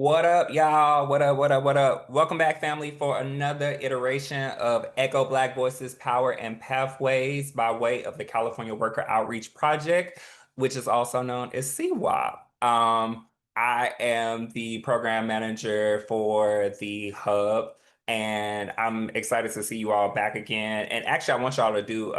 What up, y'all? What up? What up? What up? Welcome back, family, for another iteration of Echo Black Voices Power and Pathways by way of the California Worker Outreach Project, which is also known as CWOP. I am the program manager for the hub, and I'm excited to see you all back again. And actually, I want y'all to do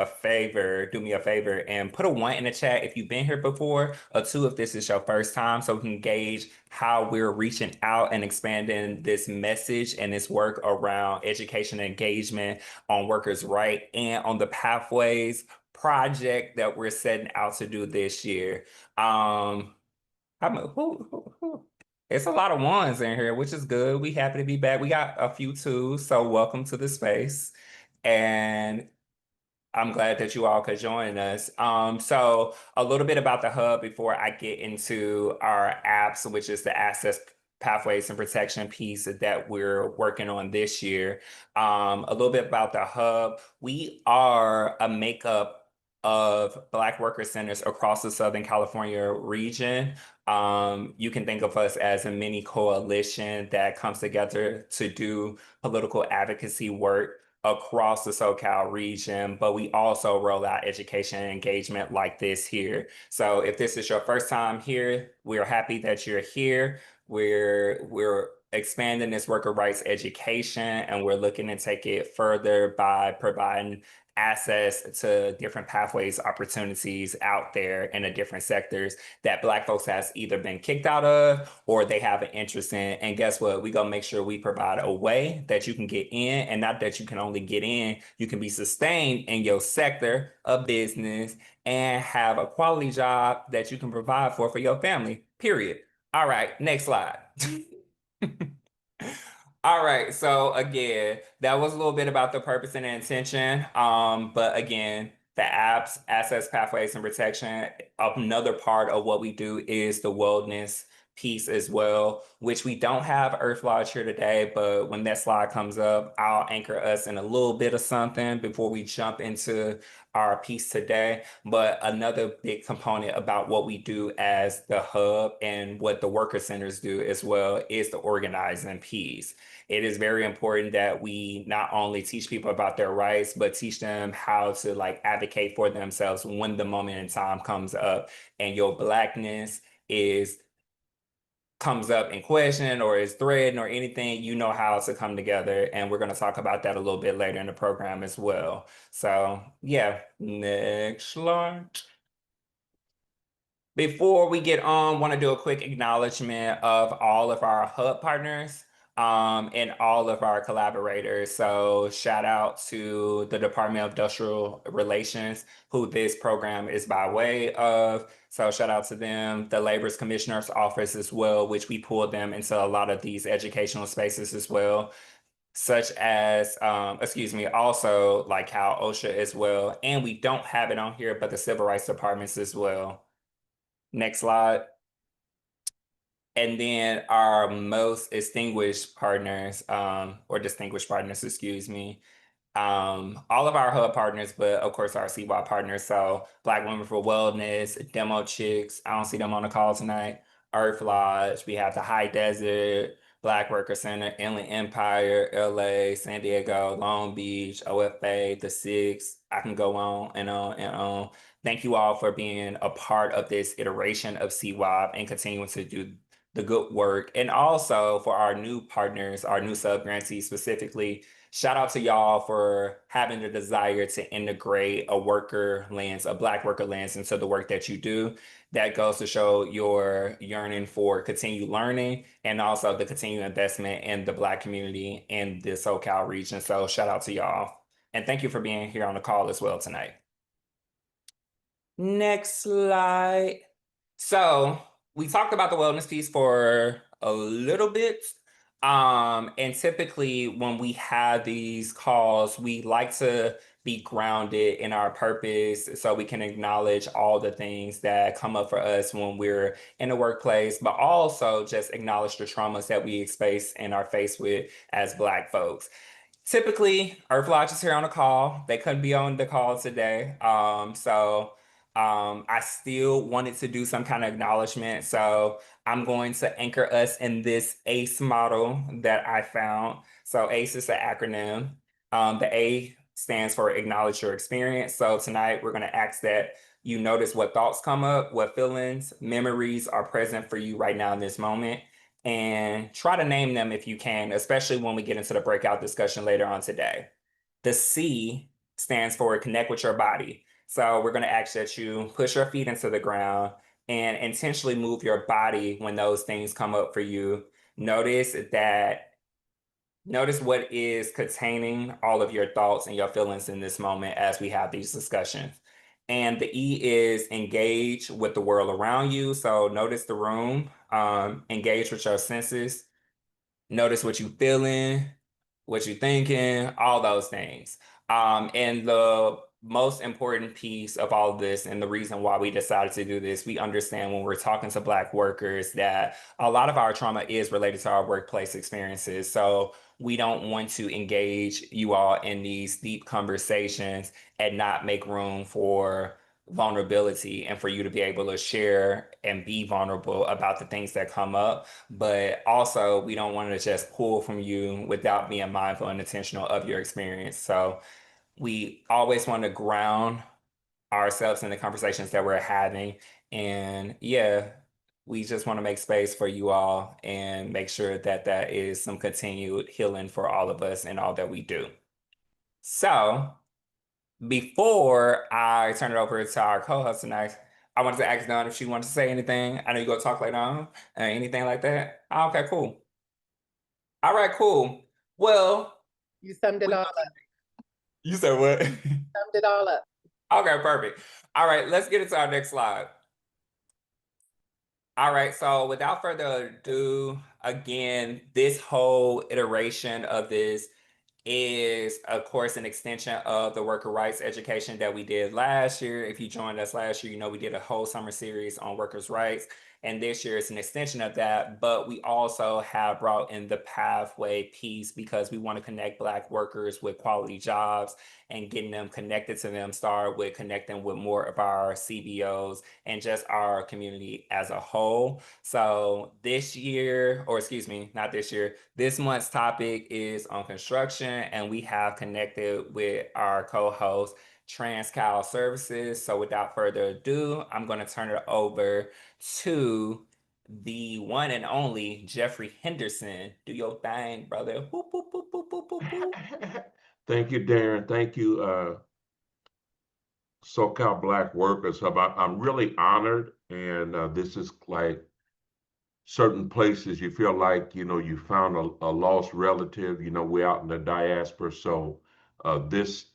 me a favor, and put a one in the chat if you've been here before, a two if this is your first time, so we can gauge how we're reaching out and expanding this message and this work around education and engagement on workers' rights and on the pathways project that we're setting out to do this year. It's a lot of ones in here, which is good. We happy to be back. We got a few twos, so welcome to the space. And I'm glad that you all could join us. So a little bit about the hub before I get into our apps, which is the access pathways and protection piece that we're working on this year. A little bit about the hub. We are a makeup of Black worker centers across the Southern California region. You can think of us as a mini coalition that comes together to do political advocacy work across the SoCal region, but we also roll out education and engagement like this here. So if this is your first time here, we're happy that you're here. We're expanding this worker rights education, and we're looking to take it further by providing access to different pathways, opportunities out there in the different sectors that Black folks has either been kicked out of or they have an interest in. And guess what? We gonna make sure we provide a way that you can get in, and not that you can only get in, you can be sustained in your sector of business and have a quality job that you can provide for your family, period. All right, next slide. All right, so again, that was a little bit about the purpose and intention. But again, the apps, access pathways and protection, another part of what we do is the wellness piece as well, which we don't have Earth Lodge here today, but when that slide comes up, I'll anchor us in a little bit of something before we jump into our piece today. But another big component about what we do as the hub and what the worker centers do as well is the organizing piece. It is very important that we not only teach people about their rights, but teach them how to like advocate for themselves when the moment in time comes up and your Blackness is comes up in question or is threatened or anything, you know how to come together. And we're going to talk about that a little bit later in the program as well. So yeah, next slide. Before we get on, want to do a quick acknowledgement of all of our hub partners and all of our collaborators. So shout out to the Department of Industrial Relations, who this program is by way of. So shout out to them, the Labor's Commissioner's Office as well, which we pulled them into a lot of these educational spaces as well, such as, also like Cal OSHA as well. And we don't have it on here, but the Civil Rights Departments as well. Next slide. And then our most distinguished partners, or distinguished partners, excuse me, all of our hub partners, but of course our CWOP partners. So Black Women for Wellness, Demo Chicks, I don't see them on the call tonight. Earth Lodge, we have the High Desert, Black Worker Center, Inland Empire, LA, San Diego, Long Beach, OFA, the Six. I can go on and on and on. Thank you all for being a part of this iteration of CWOP and continuing to do the good work. And also for our new partners, our new sub-grantees specifically, shout out to y'all for having the desire to integrate a worker lens, a Black worker lens into the work that you do. That goes to show your yearning for continued learning and also the continued investment in the Black community in the SoCal region. So shout out to y'all. And thank you for being here on the call as well tonight. Next slide. So we talked about the wellness piece for a little bit. And typically when we have these calls, we like to be grounded in our purpose so we can acknowledge all the things that come up for us when we're in the workplace, but also just acknowledge the traumas that we face and are faced with as Black folks. Typically, Earth Lodge is here on the call. They couldn't be on the call today. So I still wanted to do some kind of acknowledgement, so I'm going to anchor us in this ACE model that I found. So ACE is an acronym. The A stands for acknowledge your experience. So tonight we're going to ask that you notice what thoughts come up, what feelings, memories are present for you right now in this moment, and try to name them if you can, especially when we get into the breakout discussion later on today. The C stands for connect with your body. So we're going to ask that you push your feet into the ground and intentionally move your body when those things come up for you. Notice that, notice what is containing all of your thoughts and your feelings in this moment as we have these discussions. And the E is engage with the world around you. So notice the room, engage with your senses, notice what you feeling, what you thinking, all those things. And the most important piece of all of this, and the reason why we decided to do this, we understand when we're talking to Black workers that a lot of our trauma is related to our workplace experiences. So we don't want to engage you all in these deep conversations and not make room for vulnerability and for you to be able to share and be vulnerable about the things that come up. But also, we don't want to just pull from you without being mindful and intentional of your experience. So we always want to ground ourselves in the conversations that we're having. And yeah, we just want to make space for you all and make sure that that is some continued healing for all of us and all that we do. So before I turn it over to our co-host tonight, I wanted to ask Dawn if she wanted to say anything. I know you're going to talk later on, anything like that. Okay, cool. All right, cool. Well, You summed it all up. you said what? Summed it all up. Okay, perfect. All right, let's get into our next slide. All right, so without further ado, again, this whole iteration of this is, of course, an extension of the worker rights education that we did last year. If you joined us last year, you know we did a whole summer series on workers' rights. And this year it's an extension of that. But we also have brought in the pathway piece because we want to connect Black workers with quality jobs and getting them connected to them, start with connecting with more of our CBOs and just our community as a whole. So this year, or excuse me, not this year, this month's topic is on construction, and we have connected with our co-host, TransCal Services. So without further ado, I'm going to turn it over to the one and only Jeffrey Henderson. Do your thing, brother. Boop, boop, boop, boop, boop, boop, boop. Thank you, Darren. Thank you, SoCal Black Workers Hub. I'm really honored, and this is like certain places you feel like you found a lost relative. We're out in the diaspora, so this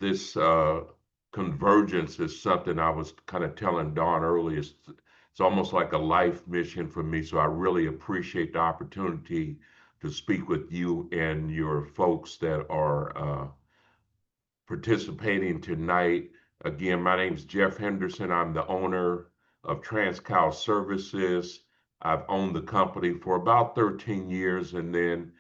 convergence is something I was kind of telling Dawn earlier. It's almost like a life mission for me. So I really appreciate the opportunity to speak with you and your folks that are participating tonight. Again, my name is Jeff Henderson. I'm the owner of TransCal Services. I've owned the company for about 13 years, and then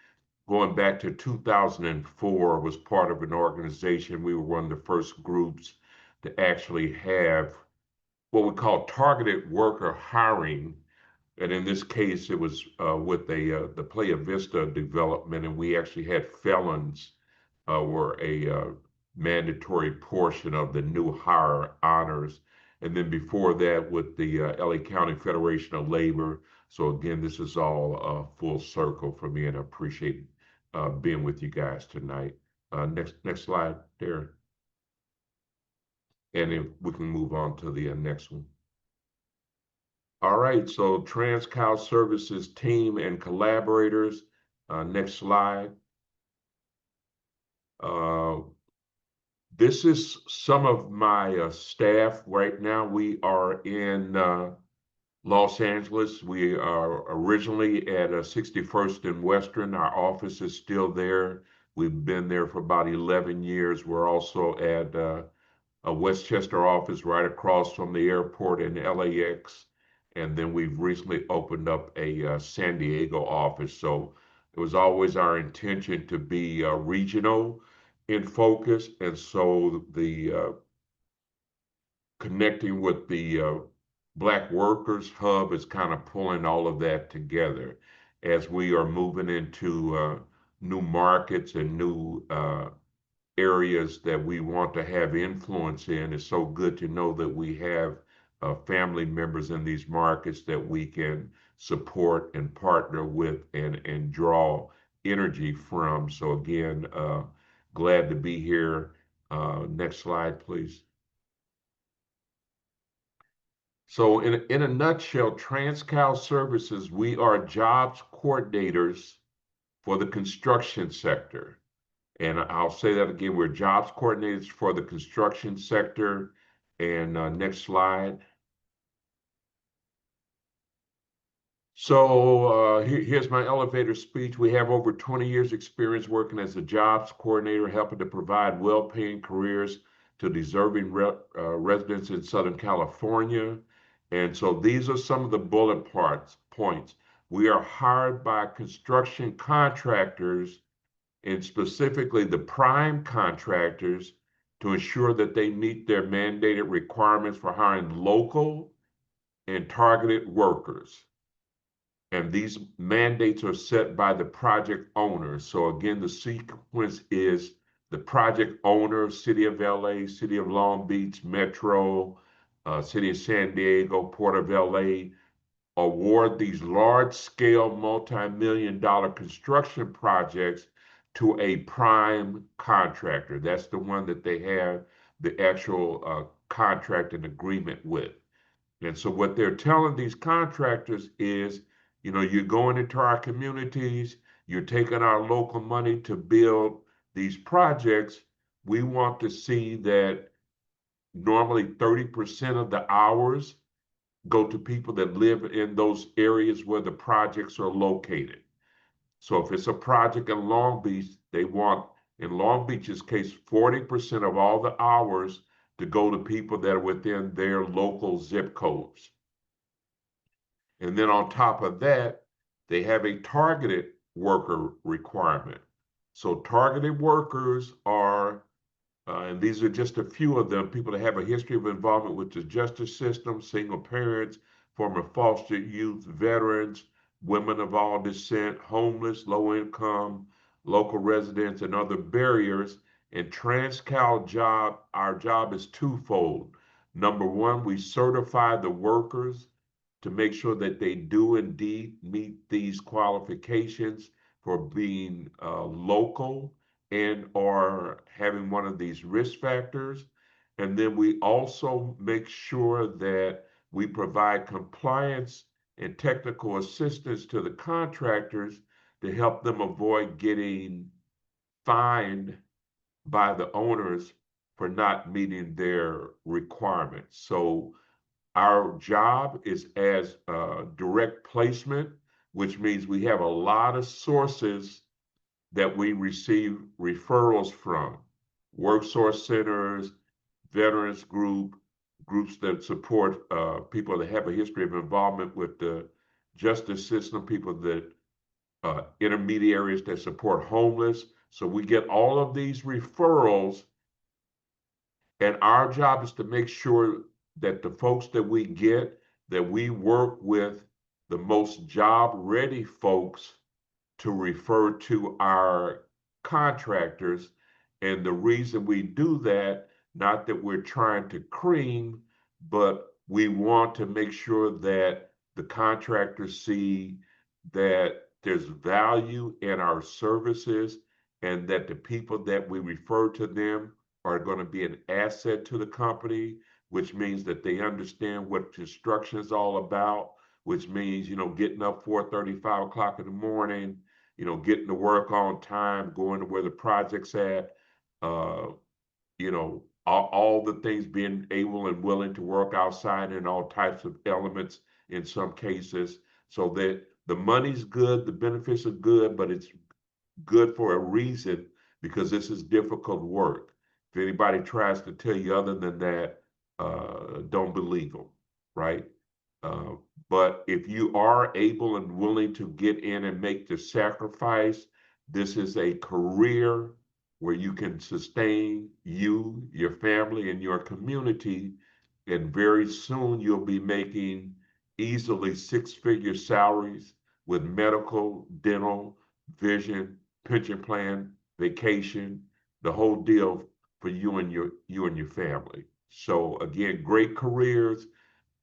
going back to 2004, was part of an organization. We were one of the first groups to actually have what we call targeted worker hiring. And in this case, it was with the Playa Vista development, and we actually had felons were a mandatory portion of the new hire honors. And then before that, with the LA County Federation of Labor. So again, this is all full circle for me, and I appreciate being with you guys tonight. Next slide, Darren. And if we can move on to the next one. All right, so TransCal Services team and collaborators. Next slide. This is some of my staff right now. We are in Los Angeles. We are originally at 61st and Western. Our office is still there. We've been there for about 11 years. We're also at a Westchester office right across from the airport in LAX. And then we've recently opened up a San Diego office. So it was always our intention to be regional in focus. And so the connecting with the Black Workers Hub is kind of pulling all of that together as we are moving into new markets and new areas that we want to have influence in. It's so good to know that we have family members in these markets that we can support and partner with and draw energy from. So again, glad to be here. Next slide, please. So in a nutshell, TransCal Services, we are jobs coordinators for the construction sector. And I'll say that again, we're jobs coordinators for the construction sector. And next slide. So here's my elevator speech. We have over 20 years experience working as a jobs coordinator, helping to provide well-paying careers to deserving residents in Southern California. And so these are some of the bullet points. We are hired by construction contractors and specifically the prime contractors to ensure that they meet their mandated requirements for hiring local and targeted workers. And these mandates are set by the project owner. So again, the sequence is the project owner, City of LA, City of Long Beach, Metro, City of San Diego, Port of LA, award these large-scale multi-million-dollar construction projects to a prime contractor. That's the one that they have the actual contract and agreement with. And so what they're telling these contractors is, you know, you're going into our communities, you're taking our local money to build these projects. We want to see that normally 30% of the hours go to people that live in those areas where the projects are located. So if it's a project in Long Beach, they want, in Long Beach's case, 40% of all the hours to go to people that are within their local zip codes. And then on top of that, they have a targeted worker requirement. So targeted workers are, and these are just a few of them, people that have a history of involvement with the justice system, single parents, former foster youth, veterans, women of all descent, homeless, low income, local residents, and other barriers. And TransCal our job is twofold. Number one, we certify the workers to make sure that they do indeed meet these qualifications for being local and or having one of these risk factors. And then we also make sure that we provide compliance and technical assistance to the contractors to help them avoid getting fined by the owners for not meeting their requirements. So our job is as direct placement, which means we have a lot of sources that we receive referrals from: work source centers, veterans groups that support people that have a history of involvement with the justice system, people that intermediaries that support homeless. So we get all of these referrals, and our job is to make sure that the folks that we get, that we work with the most job ready folks to refer to our contractors. And the reason we do that, not that we're trying to cream, but we want to make sure that the contractors see that there's value in our services and that the people that we refer to them are going to be an asset to the company, which means that they understand what construction is all about, which means, you know, getting up 4:30, 5 o'clock in the morning, you know, getting to work on time, going to where the project's at, you know, all the things, being able and willing to work outside in all types of elements in some cases, so that the money's good, the benefits are good, but it's good for a reason, because this is difficult work. If anybody tries to tell you other than that, don't believe them, right? But if you are able and willing to get in and make the sacrifice, this is a career where you can sustain you, your family, and your community and very soon you'll be making easily six-figure salaries with medical, dental, vision, pension plan, vacation, the whole deal for you and your family. So again, great careers,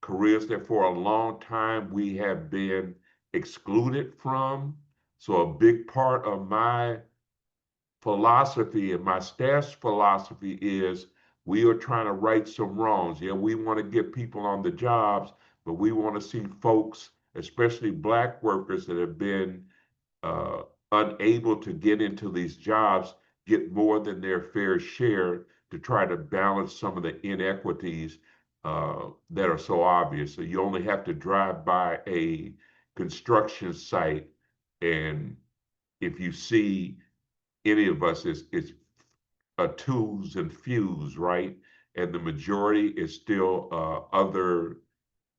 careers that for a long time we have been excluded from. So a big part of my philosophy and my staff's philosophy is we are trying to right some wrongs. Yeah, we want to get people on the jobs, but we want to see folks, especially Black workers that have been uh, unable to get into these jobs, get more than their fair share to try to balance some of the inequities that are so obvious. So you only have to drive by a construction site, and if you see any of us, it's a twos and fews, right? And the majority is still other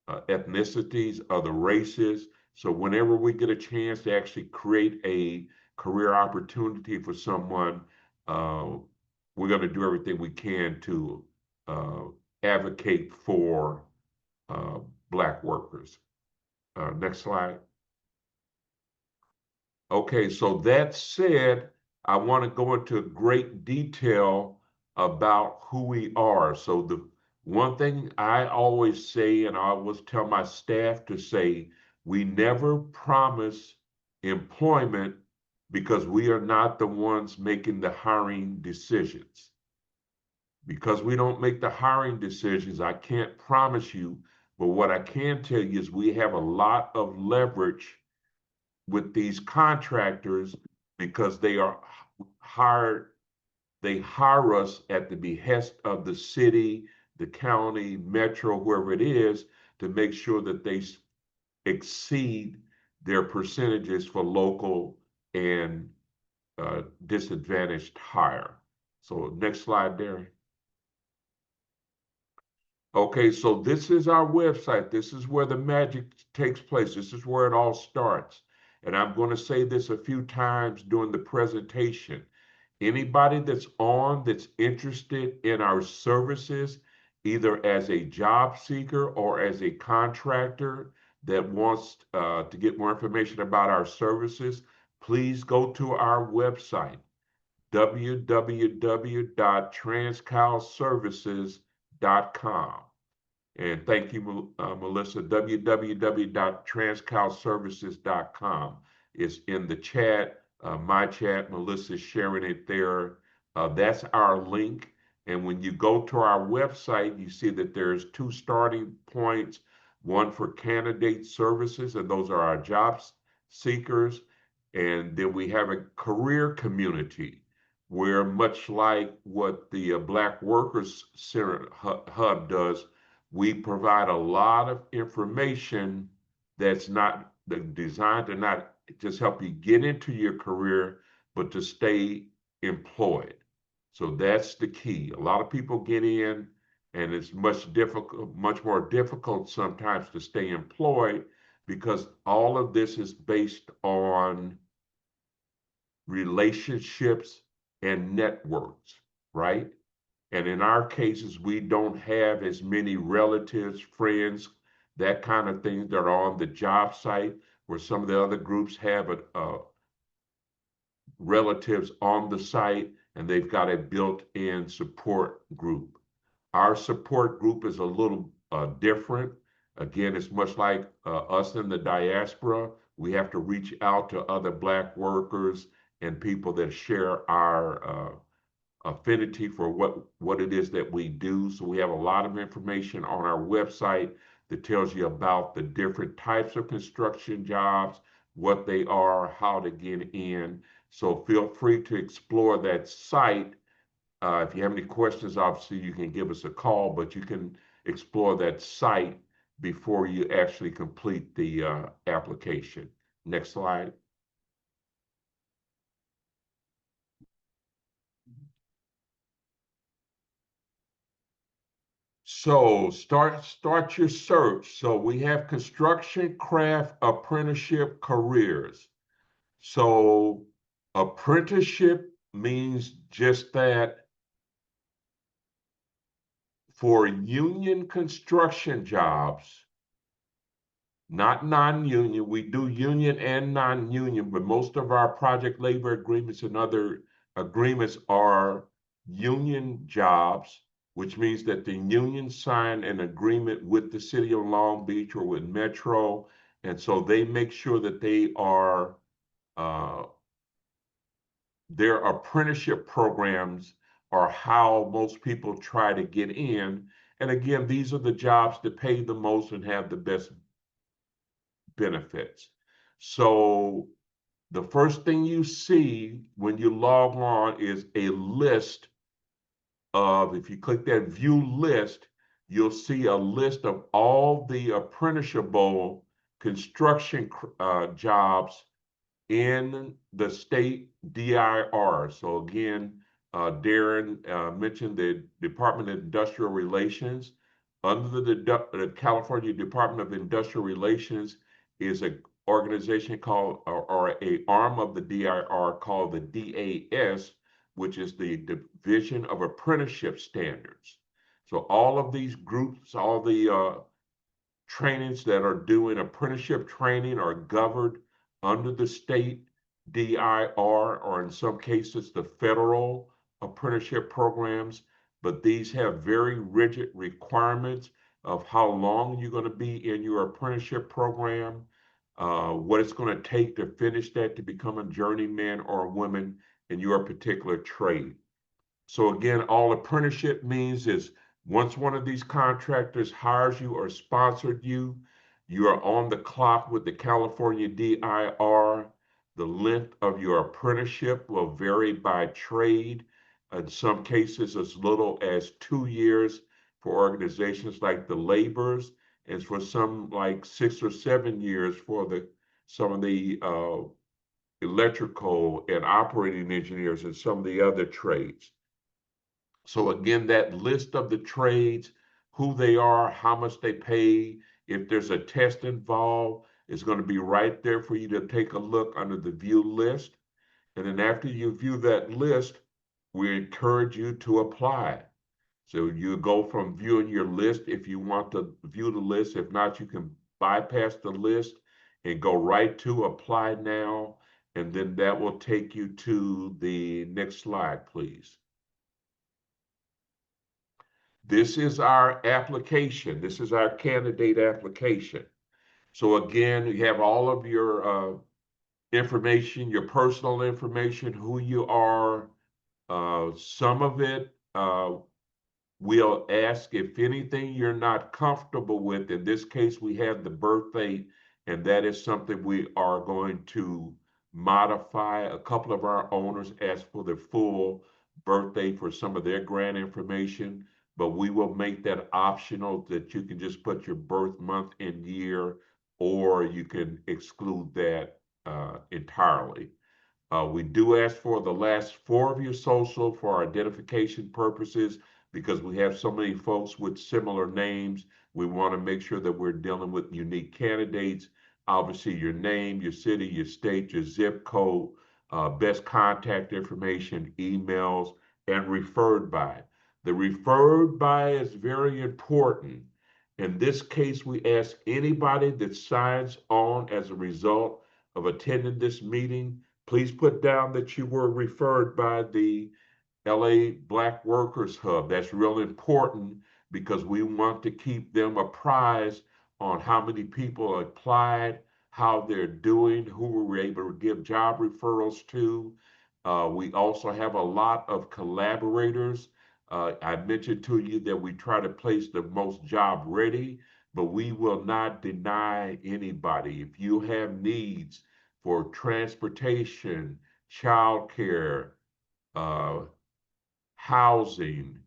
ethnicities, other races. So whenever we get a chance to actually create a career opportunity for someone, uh, we're going to do everything we can to uh, advocate for uh, Black workers. Next slide. Okay, so that said, I want to go into great detail about who we are. So the one thing I always say, and I always tell my staff to say, we never promise employment because we are not the ones making the hiring decisions. Because we don't make the hiring decisions, I can't promise you, but what I can tell you is we have a lot of leverage with these contractors because they are hired, they hire us at the behest of the city, the county, metro, whoever it is, to make sure that they exceed their percentages for local and disadvantaged hire. So next slide, Darren. Okay, so this is our website. This is where the magic takes place. This is where it all starts. And I'm going to say this a few times during the presentation. Anybody that's interested in our services, either as a job seeker or as a contractor that wants to get more information about our services, please go to our website, www.transcalservices.com. And thank you, Melissa. www.transcalservices.com is in the chat, my chat. Melissa's sharing it there. That's our link. And when you go to our website, you see that there's two starting points, one for candidate services, and those are our job seekers. And then we have a career community where, much like what the Black Workers Center Hub does, we provide a lot of information that's not designed to not just help you get into your career, but to stay employed. So that's the key. A lot of people get in, and it's much more difficult sometimes to stay employed because all of this is based on relationships and networks, right? And in our cases, we don't have as many relatives, friends, that kind of thing that are on the job site, where some of the other groups have relatives on the site and they've got a built-in support group. Our support group is a little different. Again, it's much like us in the diaspora. We have to reach out to other Black workers and people that share our affinity for what it is that we do. So we have a lot of information on our website that tells you about the different types of construction jobs, what they are, how to get in. So feel free to explore that site. If you have any questions, obviously you can give us a call, but you can explore that site before you actually complete the application. Next slide. So start your search. So we have construction, craft, apprenticeship, careers. So apprenticeship means just that. For union construction jobs, not non-union, we do union and non-union, but most of our project labor agreements and other agreements are union jobs, which means that the union signed an agreement with the city of Long Beach or with Metro, and so they make sure that they are their apprenticeship programs are how most people try to get in. And again, these are the jobs that pay the most and have the best benefits. So the first thing you see when you log on is a list of, if you click that view list, you'll see a list of all the apprenticeshable construction jobs in the state DIR. So again, Darren mentioned the Department of Industrial Relations. Under the California Department of Industrial Relations is an organization called, or a arm of the DIR called the DAS, which is the Division of Apprenticeship Standards. So all of these groups, all the trainings that are doing apprenticeship training are governed under the state DIR, or in some cases, the federal apprenticeship programs. But these have very rigid requirements of how long you're going to be in your apprenticeship program, what it's going to take to finish that to become a journeyman or a woman in your particular trade. So again, all apprenticeship means is once one of these contractors hires you or sponsored you, you are on the clock with the California DIR. The length of your apprenticeship will vary by trade. In some cases, as little as 2 years for organizations like the laborers, and for some like 6 or 7 years for some of the electrical and operating engineers and some of the other trades. So again, that list of the trades, who they are, how much they pay, if there's a test involved, is going to be right there for you to take a look under the view list. And then after you view that list, we encourage you to apply. So you go from viewing your list if you want to view the list. If not, you can bypass the list and go right to apply now. And then that will take you to the next slide, please. This is our application. This is our candidate application. So again, you have all of your information, your personal information, who you are. Some of it we'll ask if anything you're not comfortable with. In this case, we have the birth date, and that is something we are going to modify. A couple of our owners asked for the full birthday for some of their grant information, but we will make that optional, that you can just put your birth month and year, or you can exclude that entirely. We do ask for the last 4 of your social for identification purposes, because we have so many folks with similar names. We want to make sure that we're dealing with unique candidates. Obviously, your name, your city, your state, your zip code, best contact information, emails, and referred by. The referred by is very important. In this case, we ask anybody that signs on as a result of attending this meeting, please put down that you were referred by the LA Black Workers Hub. That's real important because we want to keep them apprised on how many people applied, how they're doing, who we were able to give job referrals to. We also have a lot of collaborators. I mentioned to you that we try to place the most job ready, but we will not deny anybody. If you have needs for transportation, childcare, housing,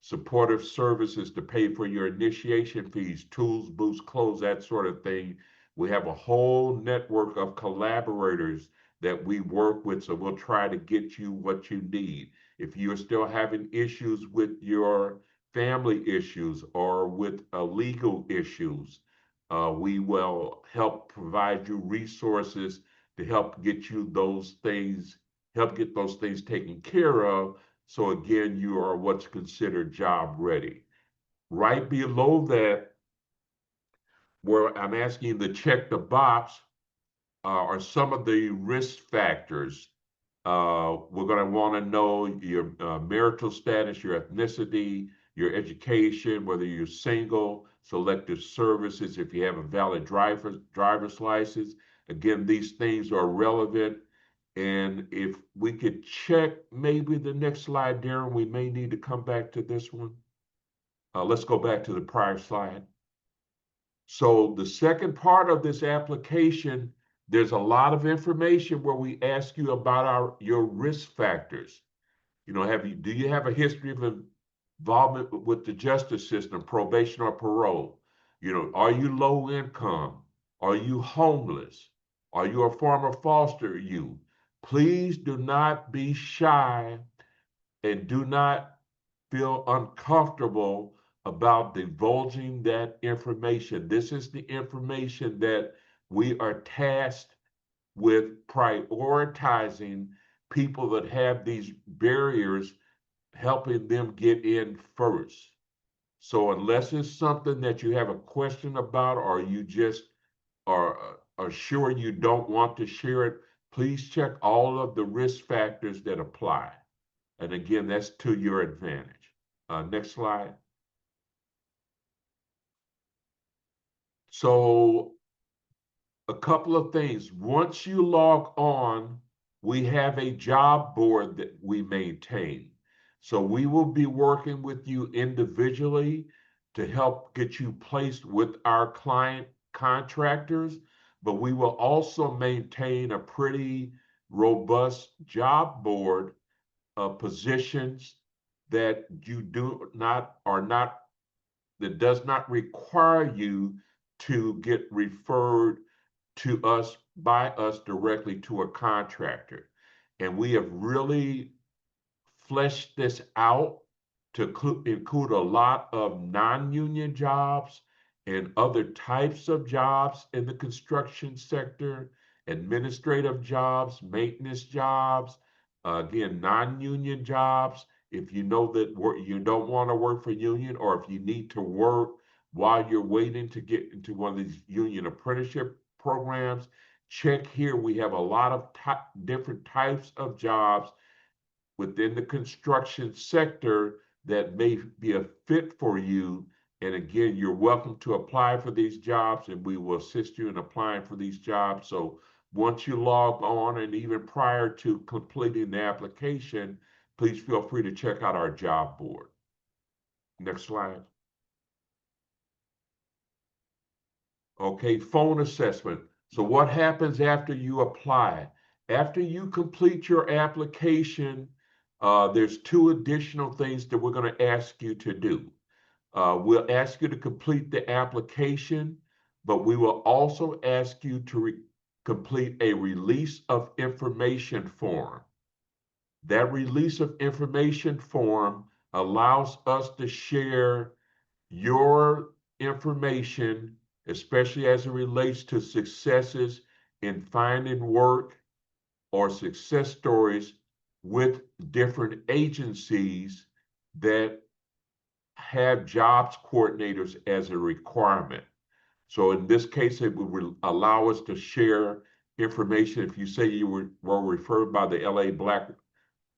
supportive services to pay for your initiation fees, tools, boots, clothes, that sort of thing. We have a whole network of collaborators that we work with, so we'll try to get you what you need. If you're still having issues with your family issues or with legal issues, we will help provide you resources to help get you those things, help get those things taken care of. So again, you are what's considered job ready. right below that, where I'm asking you to check the box, are some of the risk factors. We're going to want to know your marital status, your ethnicity, your education, whether you're single, selective services, if you have a valid driver's license. Again, these things are relevant. And if we could check maybe the next slide, Darren, we may need to come back to this one. Let's go back to the prior slide. So the second part of this application, there's a lot of information where we ask you about your risk factors. You know, do you have a history of involvement with the justice system, probation or parole? You know, are you low income? Are you homeless? Are you a former foster youth? Please do not be shy and do not feel uncomfortable about divulging that information. This is the information that we are tasked with prioritizing people that have these barriers, helping them get in first. So unless it's something that you have a question about, or you just are sure you don't want to share it, please check all of the risk factors that apply. And again, that's to your advantage. Next slide. So a couple of things. Once you log on, we have a job board that we maintain. So we will be working with you individually to help get you placed with our client contractors, but we will also maintain a pretty robust job board of positions that you do not are not that does not require you to get referred to us by us directly to a contractor. And we have really fleshed this out to include a lot of non-union jobs and other types of jobs in the construction sector, administrative jobs, maintenance jobs, again, non-union jobs. If you know that you don't want to work for union, or if you need to work while you're waiting to get into one of these union apprenticeship programs, check here. We have a lot of different types of jobs within the construction sector that may be a fit for you. And again, you're welcome to apply for these jobs, and we will assist you in applying for these jobs. So once you log on, and even prior to completing the application, please feel free to check out our job board. Next slide. Okay, phone assessment. So what happens after you apply? After you complete your application, there's two additional things that we're going to ask you to do. We'll ask you to complete the application, but we will also ask you to complete a release of information form. That release of information form allows us to share your information, especially as it relates to successes in finding work or success stories, with different agencies that have jobs coordinators as a requirement. So in this case, it would allow us to share information. If you say you were referred by the LA Black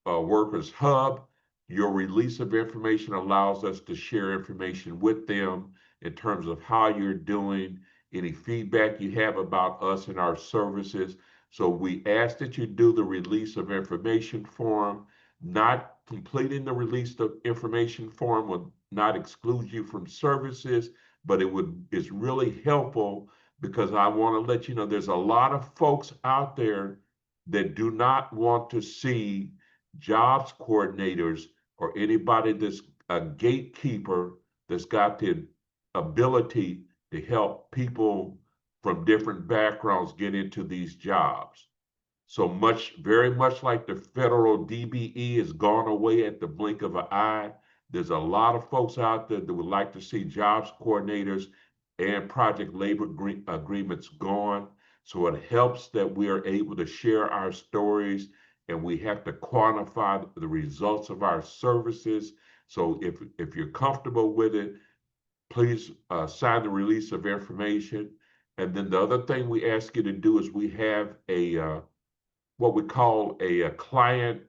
Workers Hub, your release of information allows us to share information with them in terms of how you're doing, any feedback you have about us and our services. So we ask that you do the release of information form. Not completing the release of information form will not exclude you from services, but is really helpful, because I want to let you know there's a lot of folks out there that do not want to see jobs coordinators or anybody that's a gatekeeper that's got the ability to help people from different backgrounds get into these jobs. So very much like the federal DBE has gone away at the blink of an eye, there's a lot of folks out there that would like to see jobs coordinators and project labor agreements gone. So it helps that we are able to share our stories, and we have to quantify the results of our services. So if you're comfortable with it, please sign the release of information. And then the other thing we ask you to do is we have a what we call a client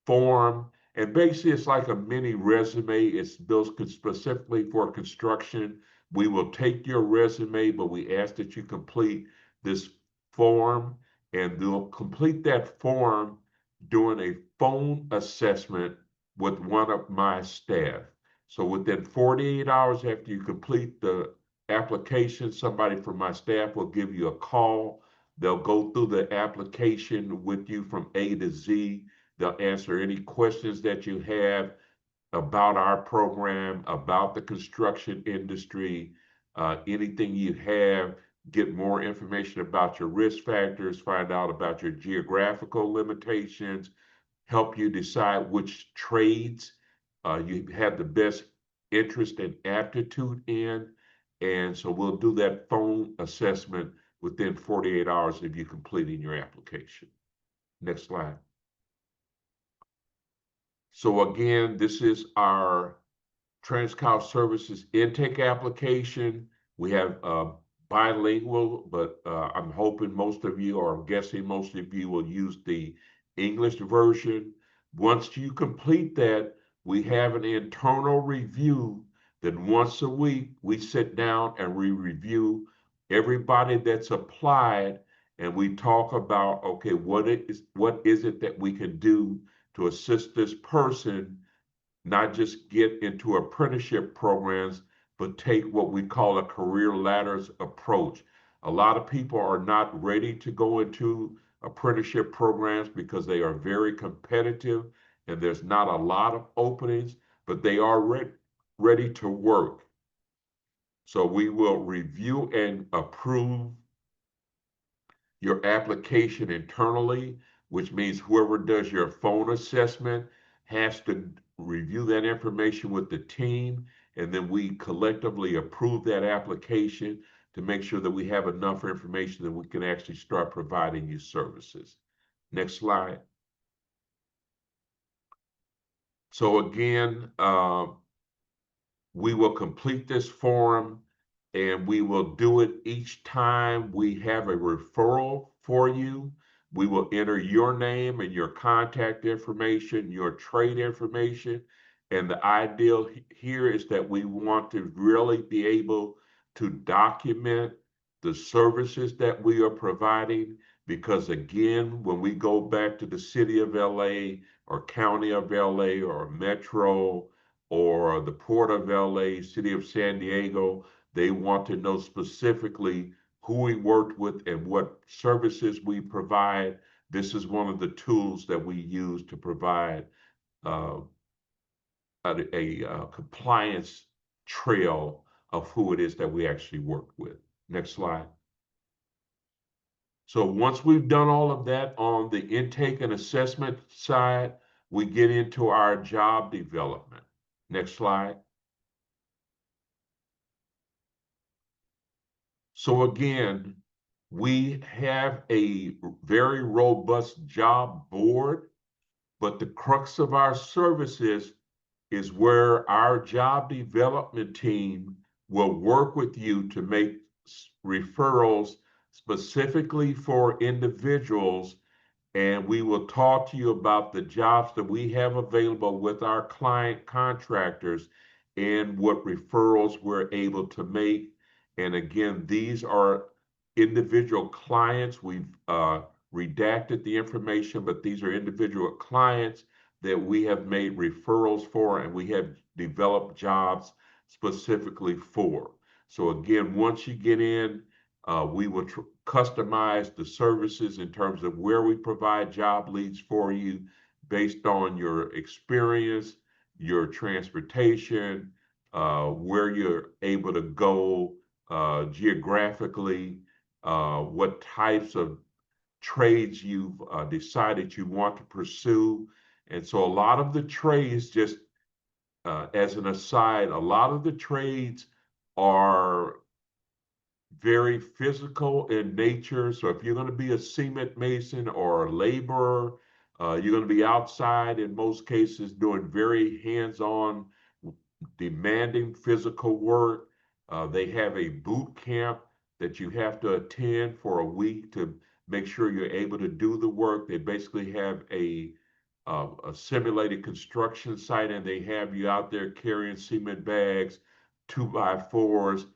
form. And basically, it's like a mini resume. It's built specifically for construction. We will take your resume, but we ask that you complete this form, and they'll complete that form during a phone assessment with one of my staff. So within 48 hours after you complete the application, somebody from my staff will give you a call. They'll go through the application with you from A to Z. They'll answer any questions that you have about our program, about the construction industry, anything you have, get more information about your risk factors, find out about your geographical limitations, help you decide which trades you have the best interest and aptitude in. And so we'll do that phone assessment within 48 hours of you completing your application. Next slide. So again, this is our TransCal Services intake application. We have bilingual, but I'm hoping most of you, or I'm guessing most of you, will use the English version. Once you complete that, we have an internal review. Then once a week, we sit down and we review everybody that's applied, and we talk about, okay, what is it that we can do to assist this person not just get into apprenticeship programs, but take what we call a career ladders approach. A lot of people are not ready to go into apprenticeship programs because they are very competitive and there's not a lot of openings, but they are ready to work. So we will review and approve your application internally, which means whoever does your phone assessment has to review that information with the team, and then we collectively approve that application to make sure that we have enough information that we can actually start providing you services. Next slide. So again, we will complete this form, and we will do it each time we have a referral for you. We will enter your name and your contact information, your trade information. And the ideal here is that we want to really be able to document the services that we are providing. Because again, when we go back to the city of LA or county of LA or metro or the Port of LA, City of San Diego, they want to know specifically who we worked with and what services we provide. This is one of the tools that we use to provide a compliance trail of who it is that we actually worked with. Next slide. So once we've done all of that on the intake and assessment side, we get into our job development. Next slide. So again, we have a very robust job board, but the crux of our services is where our job development team will work with you to make referrals specifically for individuals, and we will talk to you about the jobs that we have available with our client contractors and what referrals we're able to make. And again, these are individual clients. We've redacted the information, but these are individual clients that we have made referrals for and we have developed jobs specifically for. So again, once you get in, we will customize the services in terms of where we provide job leads for you based on your experience, your transportation, where you're able to go geographically, what types of trades you've decided you want to pursue. And so a lot of the trades, just as an aside, a lot of the trades are very physical in nature. So if you're going to be a cement mason or a laborer, you're going to be outside in most cases doing very hands-on demanding physical work. They have a boot camp that you have to attend for a week to make sure you're able to do the work. They basically have a simulated construction site, and they have you out there carrying cement bags, 2x4s,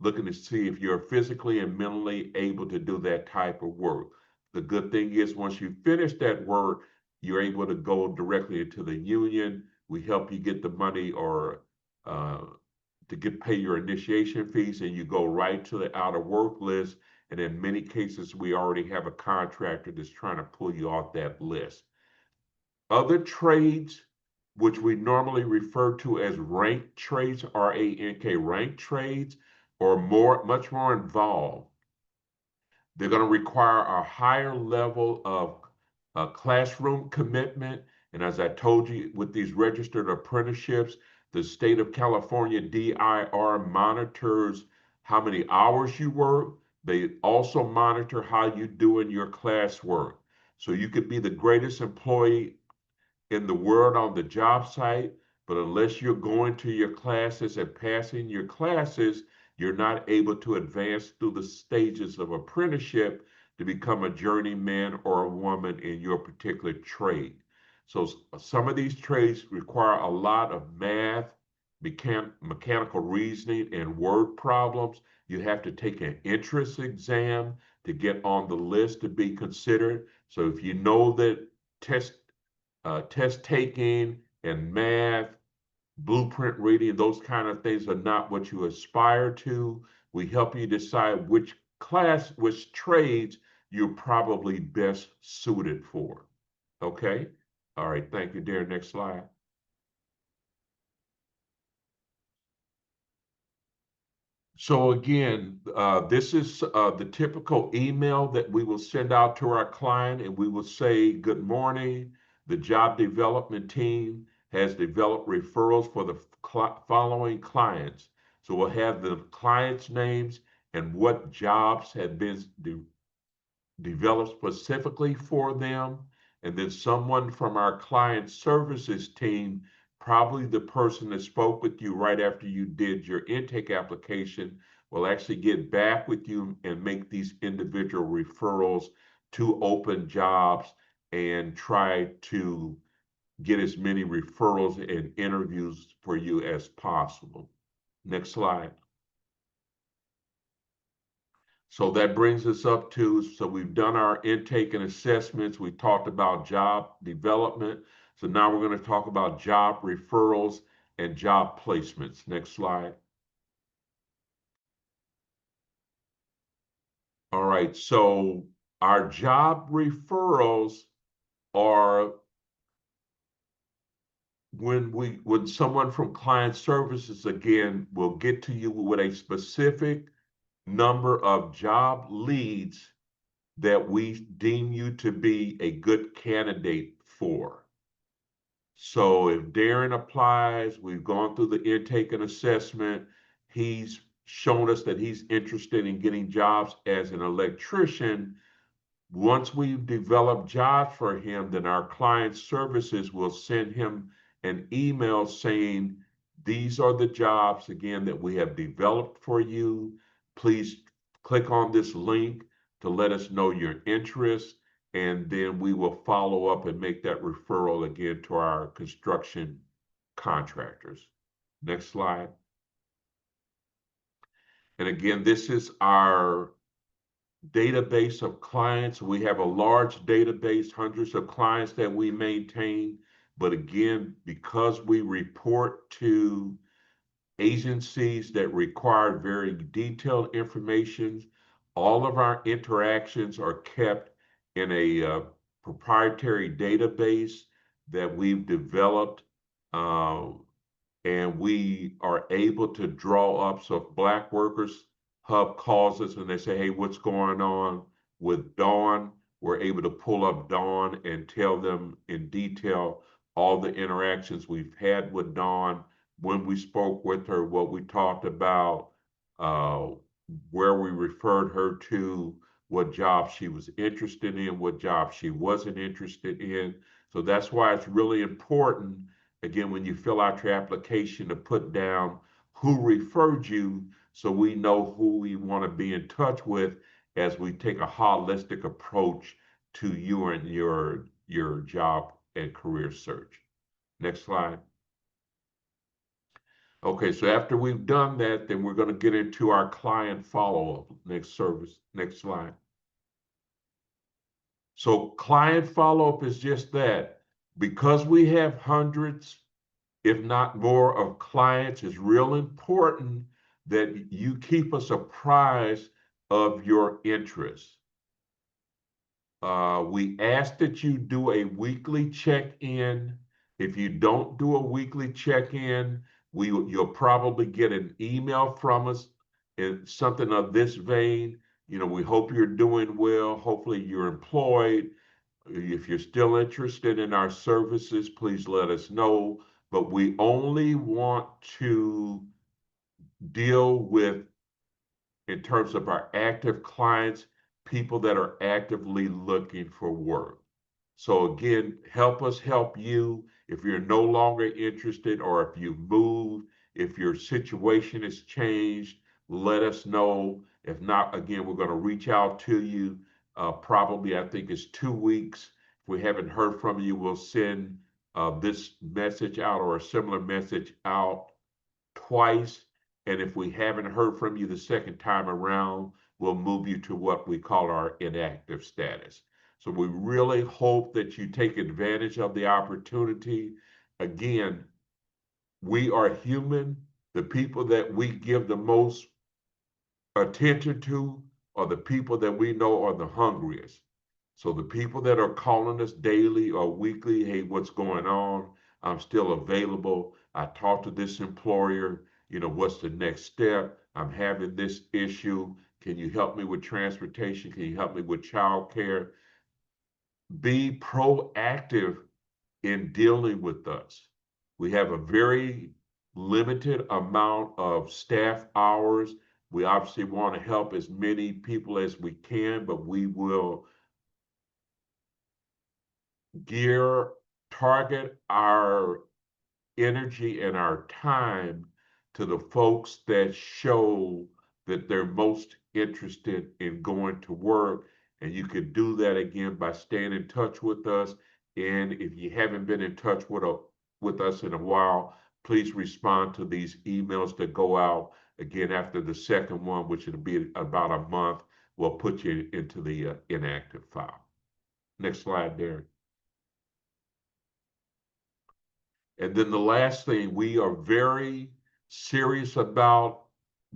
looking to see if you're physically and mentally able to do that type of work. The good thing is once you finish that work, you're able to go directly into the union. We help you get the money or uh, to pay your initiation fees, and you go right to the out of work list. And in many cases, we already have a contractor that's trying to pull you off that list. Other trades, which we normally refer to as ranked trades, R-A-N-K, ranked trades, are much more involved. They're going to require a higher level of classroom commitment. And as I told you, with these registered apprenticeships, the state of California DIR monitors how many hours you work. They also monitor how you do in your classwork. So you could be the greatest employee in the world on the job site, but unless you're going to your classes and passing your classes, you're not able to advance through the stages of apprenticeship to become a journeyman or a woman in your particular trade. So some of these trades require a lot of math, mechanical reasoning, and word problems. You have to take an entrance exam to get on the list to be considered. So if you know that test taking and math, blueprint reading, those kind of things are not what you aspire to. We help you decide which trades you're probably best suited for. Okay? All right, thank you, Darren. Next slide. So again, this is the typical email that we will send out to our client, and we will say, good morning. The job development team has developed referrals for the following clients. So we'll have the clients' names and what jobs have been developed specifically for them. And then someone from our client services team, probably the person that spoke with you right after you did your intake application, will actually get back with you and make these individual referrals to open jobs and try to get as many referrals and interviews for you as possible. Next slide. So that brings us up to, so we've done our intake and assessments. We talked about job development. So now we're going to talk about job referrals and job placements. Next slide. All right, so our job referrals are when someone from client services, again, will get to you with a specific number of job leads that we deem you to be a good candidate for. So if Darren applies, we've gone through the intake and assessment, he's shown us that he's interested in getting jobs as an electrician. Once we've developed jobs for him, then our client services will send him an email saying, these are the jobs, again, that we have developed for you. Please click on this link to let us know your interest, and then we will follow up and make that referral again to our construction contractors. Next slide. And again, this is our database of clients. We have a large database, hundreds of clients that we maintain. But again, because we report to agencies that require very detailed information, all of our interactions are kept in a proprietary database that we've developed. And we are able to draw up. So if Black Workers Hub calls us and they say, hey, what's going on with Dawn? We're able to pull up Dawn and tell them in detail all the interactions we've had with Dawn, when we spoke with her, what we talked about, where we referred her to, what job she was interested in, what job she wasn't interested in. So that's why it's really important again, when you fill out your application, to put down who referred you so we know who we want to be in touch with as we take a holistic approach to you and your job and career search. Next slide. Okay, so after we've done that, then we're going to get into our client follow-up. Next slide. So client follow-up is just that. Because we have hundreds, if not more, of clients, it's real important that you keep us apprised of your interests. We ask that you do a weekly check-in. If you don't do a weekly check-in, you'll probably get an email from us in something of this vein. You know, we hope you're doing well. Hopefully you're employed. If you're still interested in our services, please let us know. But we only want to deal with, in terms of our active clients, people that are actively looking for work. So again, help us help you. If you're no longer interested, or if you've moved, if your situation has changed, let us know. If not, again, we're going to reach out to you. Probably, I think it's 2 weeks. If we haven't heard from you, we'll send this message out or a similar message out twice. And if we haven't heard from you the second time around, we'll move you to what we call our inactive status. So we really hope that you take advantage of the opportunity. Again, we are human. The people that we give the most attention to are the people that we know are the hungriest. So the people that are calling us daily or weekly, hey, what's going on? I'm still available. I talked to this employer. You know, what's the next step? I'm having this issue. Can you help me with transportation? Can you help me with childcare? Be proactive in dealing with us. We have a very limited amount of staff hours. We obviously want to help as many people as we can, but we will target our energy and our time to the folks that show that they're most interested in going to work. And you can do that again by staying in touch with us. And if you haven't been in touch with us in a while, please respond to these emails that go out again after the second one, which will be about a month. We'll put you into the inactive file. Next slide, Darren. And then the last thing, we are very serious about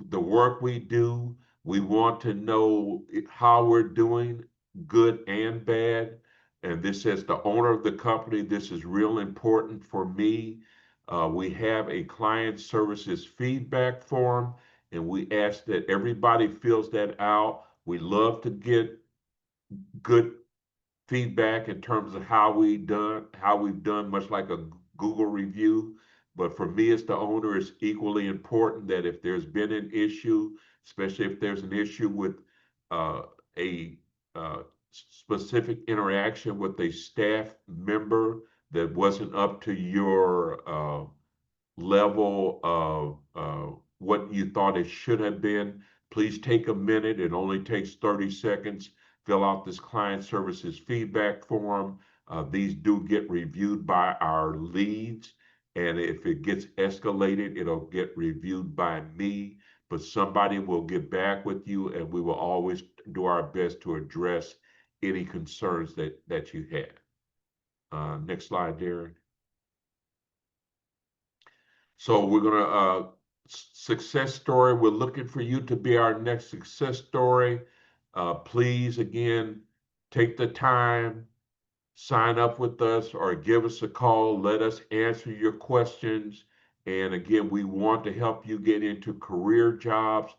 the work we do. We want to know how we're doing, good and bad. And this, as the owner of the company, this is real important for me. We have a client services feedback form, and we ask that everybody fills that out. We love to get good feedback in terms of how we've done, much like a Google review. But for me as the owner, it's equally important that if there's been an issue, especially if there's an issue with a specific interaction with a staff member that wasn't up to your level of what you thought it should have been, please take a minute. It only takes 30 seconds. Fill out this client services feedback form. These do get reviewed by our leads. And if it gets escalated, it'll get reviewed by me. But somebody will get back with you, and we will always do our best to address any concerns that you had. Next slide, Darren. So we're going to success story. We're looking for you to be our next success story. Please, again, take the time, sign up with us or give us a call. Let us answer your questions. And again, we want to help you get into career jobs,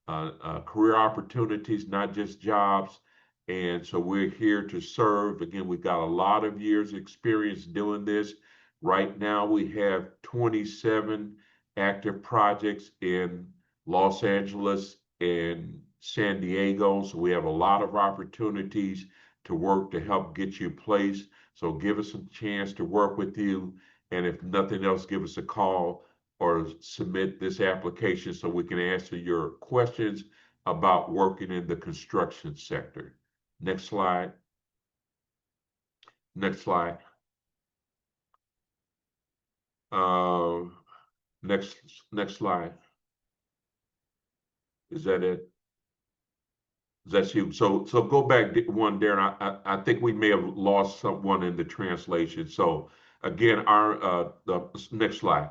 career opportunities, not just jobs. And so we're here to serve. Again, we've got a lot of years experience doing this. Right now, we have 27 active projects in Los Angeles and San Diego. So we have a lot of opportunities to work to help get you placed. So give us a chance to work with you. And if nothing else, give us a call or submit this application so we can answer your questions about working in the construction sector. Next slide. Next slide. Next slide. Is that it? Is that you? So go back one, Darren. I think we may have lost someone in the translation. So again, the next slide.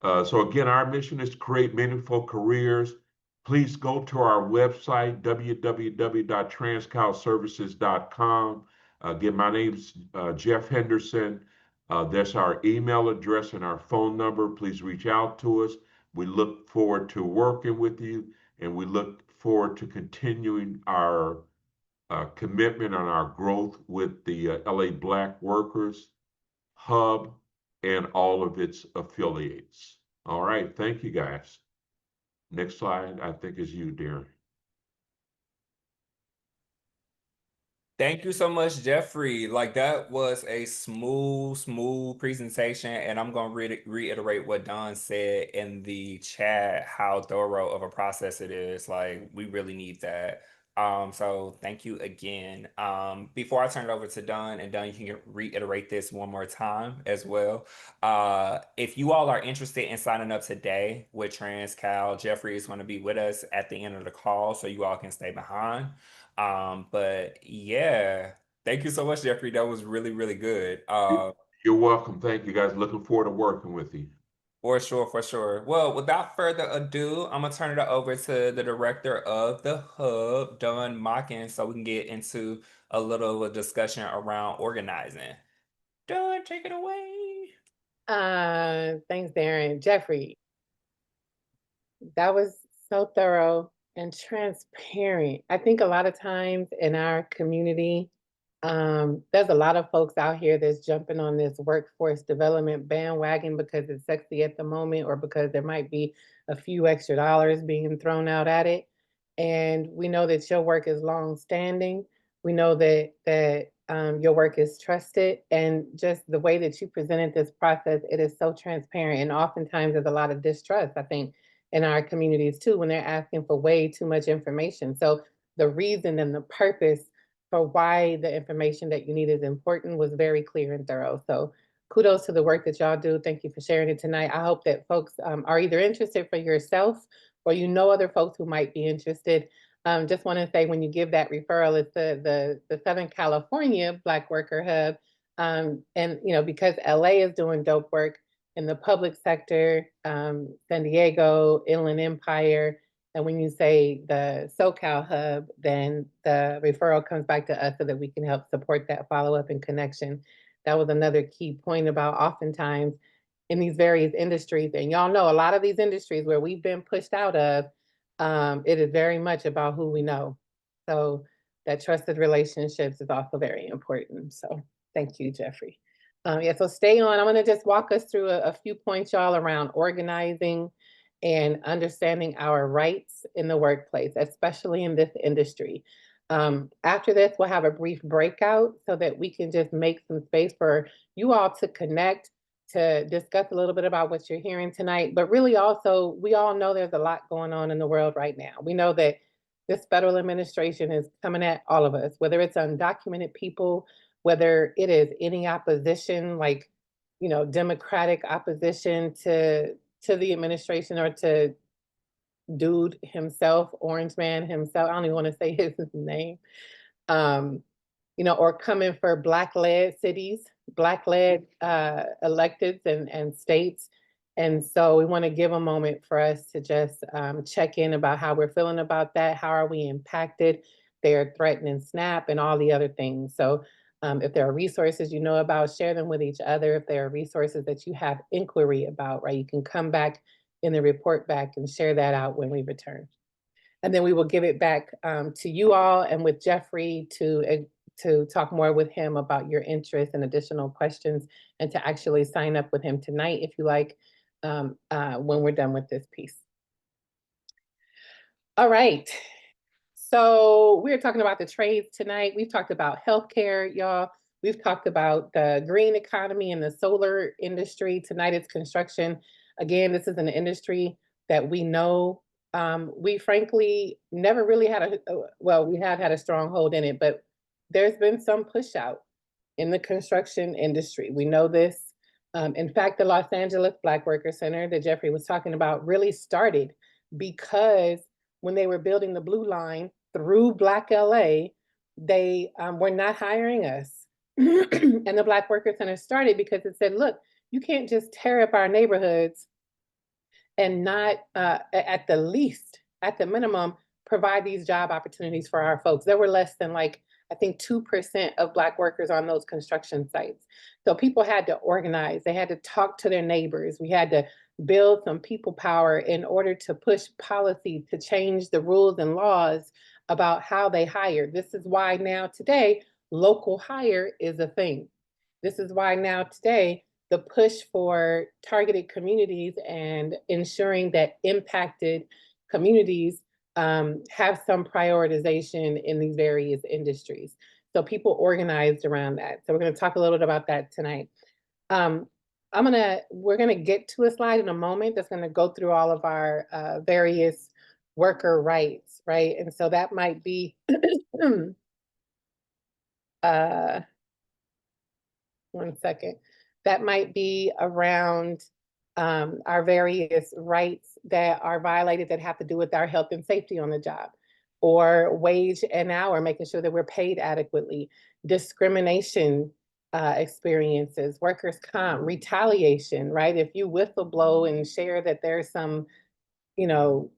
So again, our mission is to create meaningful careers. Please go to our website, www.transcalservices.com. Again, my name's Jeff Henderson. That's our email address and our phone number. Please reach out to us. We look forward to working with you, and we look forward to continuing our commitment on our growth with the LA Black Workers Hub and all of its affiliates. All right, thank you guys. Next slide, I think, is you, Darren. Thank you so much, Jeffrey. Like, that was a smooth presentation. And I'm going to reiterate what Don said in the chat, how thorough of a process it is. Like, we really need that. So thank you again. Before I turn it over to Don, and Don, you can reiterate this one more time as well. If you all are interested in signing up today with TransCal, Jeffrey is going to be with us at the end of the call, so you all can stay behind. But yeah, thank you so much, Jeffrey. That was really good. You're welcome. Thank you, guys. Looking forward to working with you. For sure. Well, without further ado, I'm gonna turn it over to the director of the hub, Don Mockin, so we can get into a little of a discussion around organizing. Don, take it away. Thanks, Darren. Jeffrey, that was so thorough and transparent. I think a lot of times in our community, there's a lot of folks out here that's jumping on this workforce development bandwagon because it's sexy at the moment, or because there might be a few extra dollars being thrown out at it. And we know that your work is long standing. We know that your work is trusted, and just the way that you presented this process, it is so transparent. And oftentimes there's a lot of distrust, I think, in our communities too, when they're asking for way too much information. So the reason and the purpose for why the information that you need is important was very clear and thorough. So kudos to the work that y'all do. Thank you for sharing it tonight. I hope that folks are either interested for yourself, or you know other folks who might be interested. Just want to say, when you give that referral, it's the Southern California Black Worker Hub. And because LA is doing dope work in the public sector, San Diego, Inland Empire, and when you say the SoCal hub, then the referral comes back to us so that we can help support that follow-up and connection. That was another key point about oftentimes in these various industries, and y'all know a lot of these industries where we've been pushed out of, it is very much about who we know. So that trusted relationships is also very important. So thank you, Jeffrey. Yeah, so stay on. I'm going to just walk us through a few points, y'all, around organizing and understanding our rights in the workplace, especially in this industry. After this, we'll have a brief breakout so that we can just make some space for you all to connect, to discuss a little bit about what you're hearing tonight. But really also, we all know there's a lot going on in the world right now. We know that this federal administration is coming at all of us, whether it's undocumented people, whether it is any opposition, like, Democratic opposition to the administration, or to dude himself, Orange Man himself. I don't even want to say his name. Or coming for Black-led cities, Black-led electeds and states. And so we want to give a moment for us to just check in about how we're feeling about that. How are we impacted? They're threatening SNAP and all the other things. So if there are resources you know about, share them with each other. If there are resources that you have inquiry about, right, you can come back in the report back and share that out when we return. And then we will give it back to you all, and with Jeffrey to talk more with him about your interests and additional questions, and to actually sign up with him tonight if you like, when we're done with this piece. All right. So we're talking about the trades tonight. We've talked about healthcare, y'all. We've talked about the green economy and the solar industry. Tonight it's construction. Again, this is an industry that we know we frankly never really had well, we have had a stronghold in it, but there's been some push out in the construction industry. We know this. In fact, the Los Angeles Black Worker Center that Jeffrey was talking about really started because when they were building the Blue Line through Black LA, they were not hiring us. And the Black Worker Center started because it said, look, you can't just tear up our neighborhoods and not, at the least, at the minimum, provide these job opportunities for our folks. There were less than like, I think 2% of Black workers on those construction sites. So people had to organize, they had to talk to their neighbors. We had to build some people power in order to push policy to change the rules and laws about how they hire. This is why now today, local hire is a thing. This is why now today, the push for targeted communities and ensuring that impacted communities have some prioritization in these various industries. So people organized around that. So we're going to talk a little bit about that tonight. We're gonna get to a slide in a moment that's gonna go through all of our various worker rights, right? And so that might be one second. That might be around our various rights that are violated that have to do with our health and safety on the job, or wage and hour, making sure that we're paid adequately, discrimination experiences, workers' comp, retaliation, right? If you whistleblow and share that there's some, you know,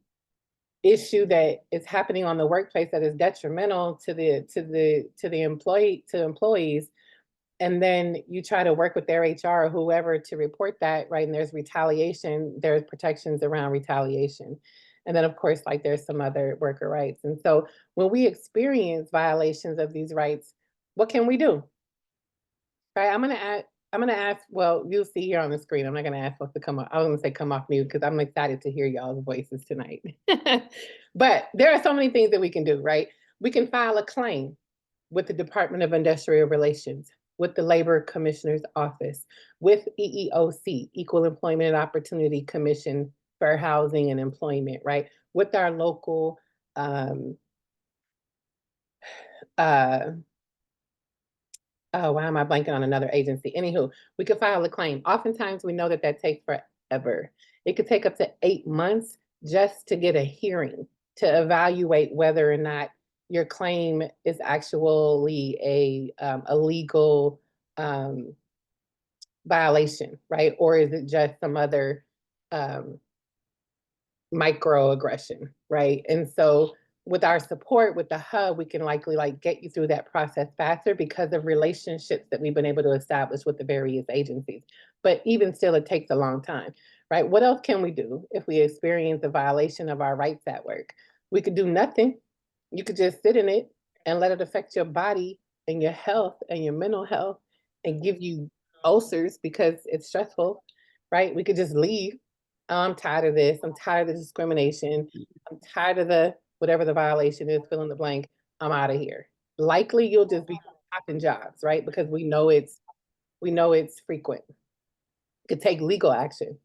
issue that is happening on the workplace that is detrimental to the employees, and then you try to work with their HR or whoever to report that, right? And there's retaliation, there's protections around retaliation. And then of course, like there's some other worker rights. And so when we experience violations of these rights, what can we do? Right, I'm gonna ask, well, you'll see here on the screen, I'm not gonna ask folks to come off, I was gonna say come off mute because I'm excited to hear y'all's voices tonight. But there are so many things that we can do, right? We can file a claim with the Department of Industrial Relations, with the Labor Commissioner's Office, with EEOC, Equal Employment and Opportunity Commission for Housing and Employment, right? With our local oh, why am I blanking on another agency? Anywho, we could file a claim. Oftentimes we know that that takes forever. It could take up to 8 months just to get a hearing to evaluate whether or not your claim is actually a legal violation, right? Or is it just some other microaggression, right? And so with our support with the hub, we can likely get you through that process faster because of relationships that we've been able to establish with the various agencies. But even still, it takes a long time, right? What else can we do if we experience a violation of our rights at work? We could do nothing. You could just sit in it and let it affect your body and your health and your mental health and give you ulcers because it's stressful, right? We could just leave. Oh, I'm tired of this. I'm tired of the discrimination. I'm tired of the whatever the violation is, fill in the blank. I'm out of here. Likely you'll just be popping jobs, right? Because we know it's frequent. It could take legal action,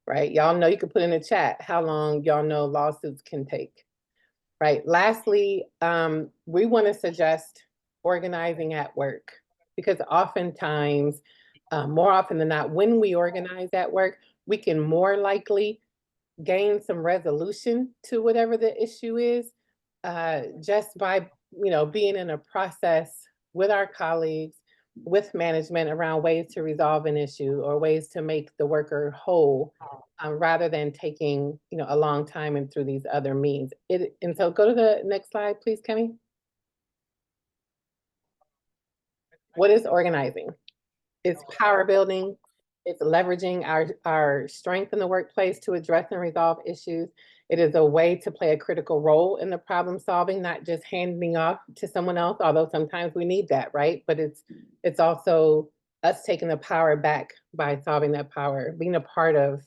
right? Y'all know, you can put in the chat how long y'all know lawsuits can take, right? Lastly, we want to suggest organizing at work because oftentimes, more often than not, when we organize at work, we can more likely gain some resolution to whatever the issue is, just by being in a process with our colleagues, with management around ways to resolve an issue or ways to make the worker whole, rather than taking a long time and through these other means. And so go to the next slide, please, Kemi. What is organizing? It's power building. It's leveraging our strength in the workplace to address and resolve issues. It is a way to play a critical role in the problem solving, not just handing off to someone else, although sometimes we need that, right? But it's also us taking the power back by solving that power, being a part of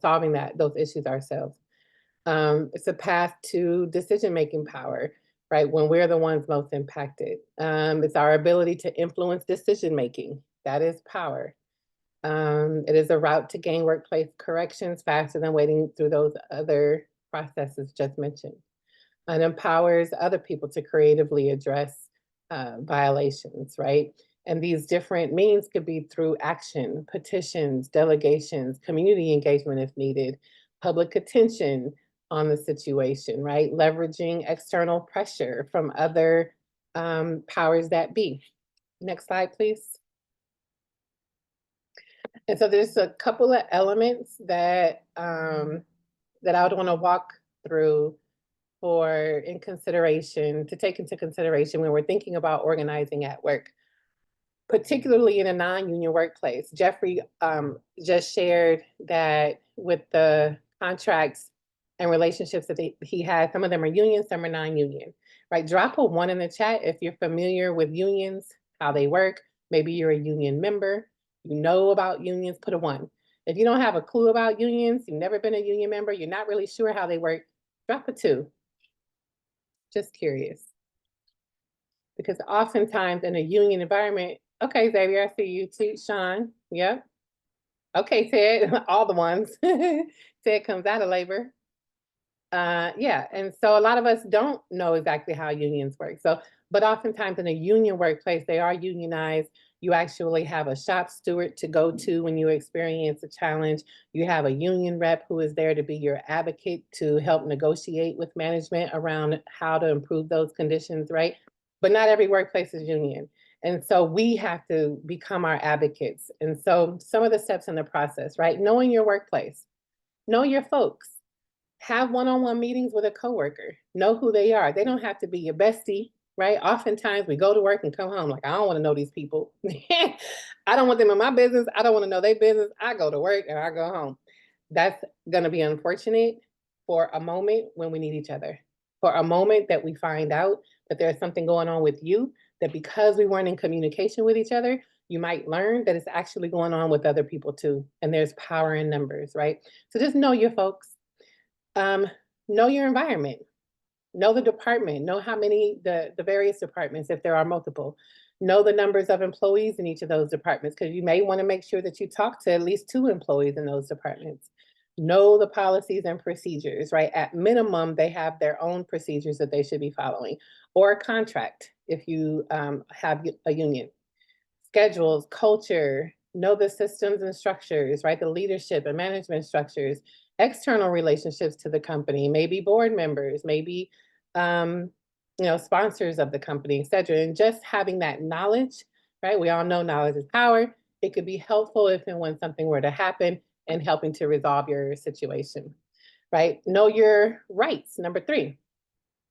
solving those issues ourselves. It's a path to decision-making power, right? When we're the ones most impacted. It's our ability to influence decision-making. That is power. It is a route to gain workplace corrections faster than waiting through those other processes just mentioned. And empowers other people to creatively address violations, right? And these different means could be through action, petitions, delegations, community engagement if needed, public attention on the situation, right? Leveraging external pressure from other powers that be. Next slide, please. And so there's a couple of elements that that I would want to walk through for to take into consideration when we're thinking about organizing at work, particularly in a non-union workplace. Jeffrey just shared that with the contracts and relationships that he has, some of them are union, some are non-union, right? Drop a 1 in the chat if you're familiar with unions, how they work. Maybe you're a union member, you know about unions, put a 1. If you don't have a clue about unions, you've never been a union member, you're not really sure how they work, drop a 2. Just curious. Because oftentimes in a union environment, okay, Xavier, I see you too, Sean, yep. Okay, Ted, all the ones. Ted comes out of labor. Yeah, and so a lot of us don't know exactly how unions work. So, but oftentimes in a union workplace, they are unionized. You actually have a shop steward to go to when you experience a challenge. You have a union rep who is there to be your advocate to help negotiate with management around how to improve those conditions, right? But not every workplace is union. And so we have to become our advocates. And so some of the steps in the process, right? Knowing your workplace, know your folks. Have one-on-one meetings with a coworker. Know who they are. They don't have to be your bestie, right? Oftentimes we go to work and come home like, I don't want to know these people. I don't want them in my business. I don't want to know their business. I go to work and I go home. That's going to be unfortunate for a moment when we need each other. For a moment that we find out that there's something going on with you, that because we weren't in communication with each other, you might learn that it's actually going on with other people too. And there's power in numbers, right? So just know your folks. Know your environment, know the department, know how many, the various departments, if there are multiple, know the numbers of employees in each of those departments, because you may want to make sure that you talk to at least 2 employees in those departments. Know the policies and procedures, right? At minimum, they have their own procedures that they should be following, or a contract if you have a union. Schedules, culture, know the systems and structures, right? The leadership and management structures, external relationships to the company, maybe board members, maybe sponsors of the company, et cetera. And just having that knowledge, right? We all know knowledge is power. It could be helpful if and when something were to happen and helping to resolve your situation, right? Know your rights, number 3.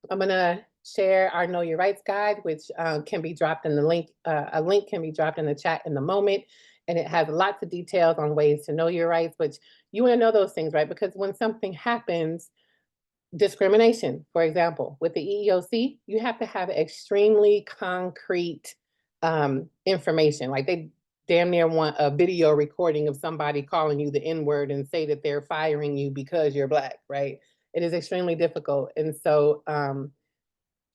I'm gonna share our Know Your Rights guide, which can be dropped in the link. A link can be dropped in the chat in the moment. And it has lots of details on ways to know your rights, which you want to know those things, right? Because when something happens, discrimination, for example, with the EEOC, you have to have extremely concrete information. Like they damn near want a video recording of somebody calling you the N-word and say that they're firing you because you're Black, right? It is extremely difficult. And so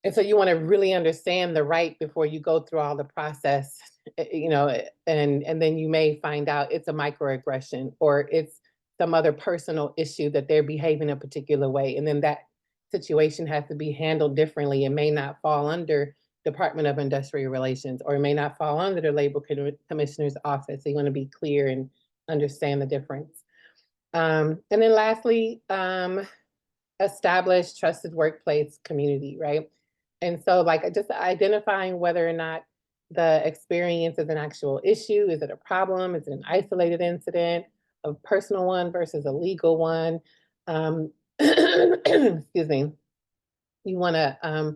you want to really understand the right before you go through all the process, and then you may find out it's a microaggression or it's some other personal issue that they're behaving a particular way. And then that situation has to be handled differently. It may not fall under Department of Industrial Relations, or it may not fall under the Labor Commissioner's office. So you want to be clear and understand the difference. And then lastly, establish trusted workplace community, right? And so like just identifying whether or not the experience is an actual issue. Is it a problem? Is it an isolated incident, a personal one versus a legal one? Excuse me. You want to,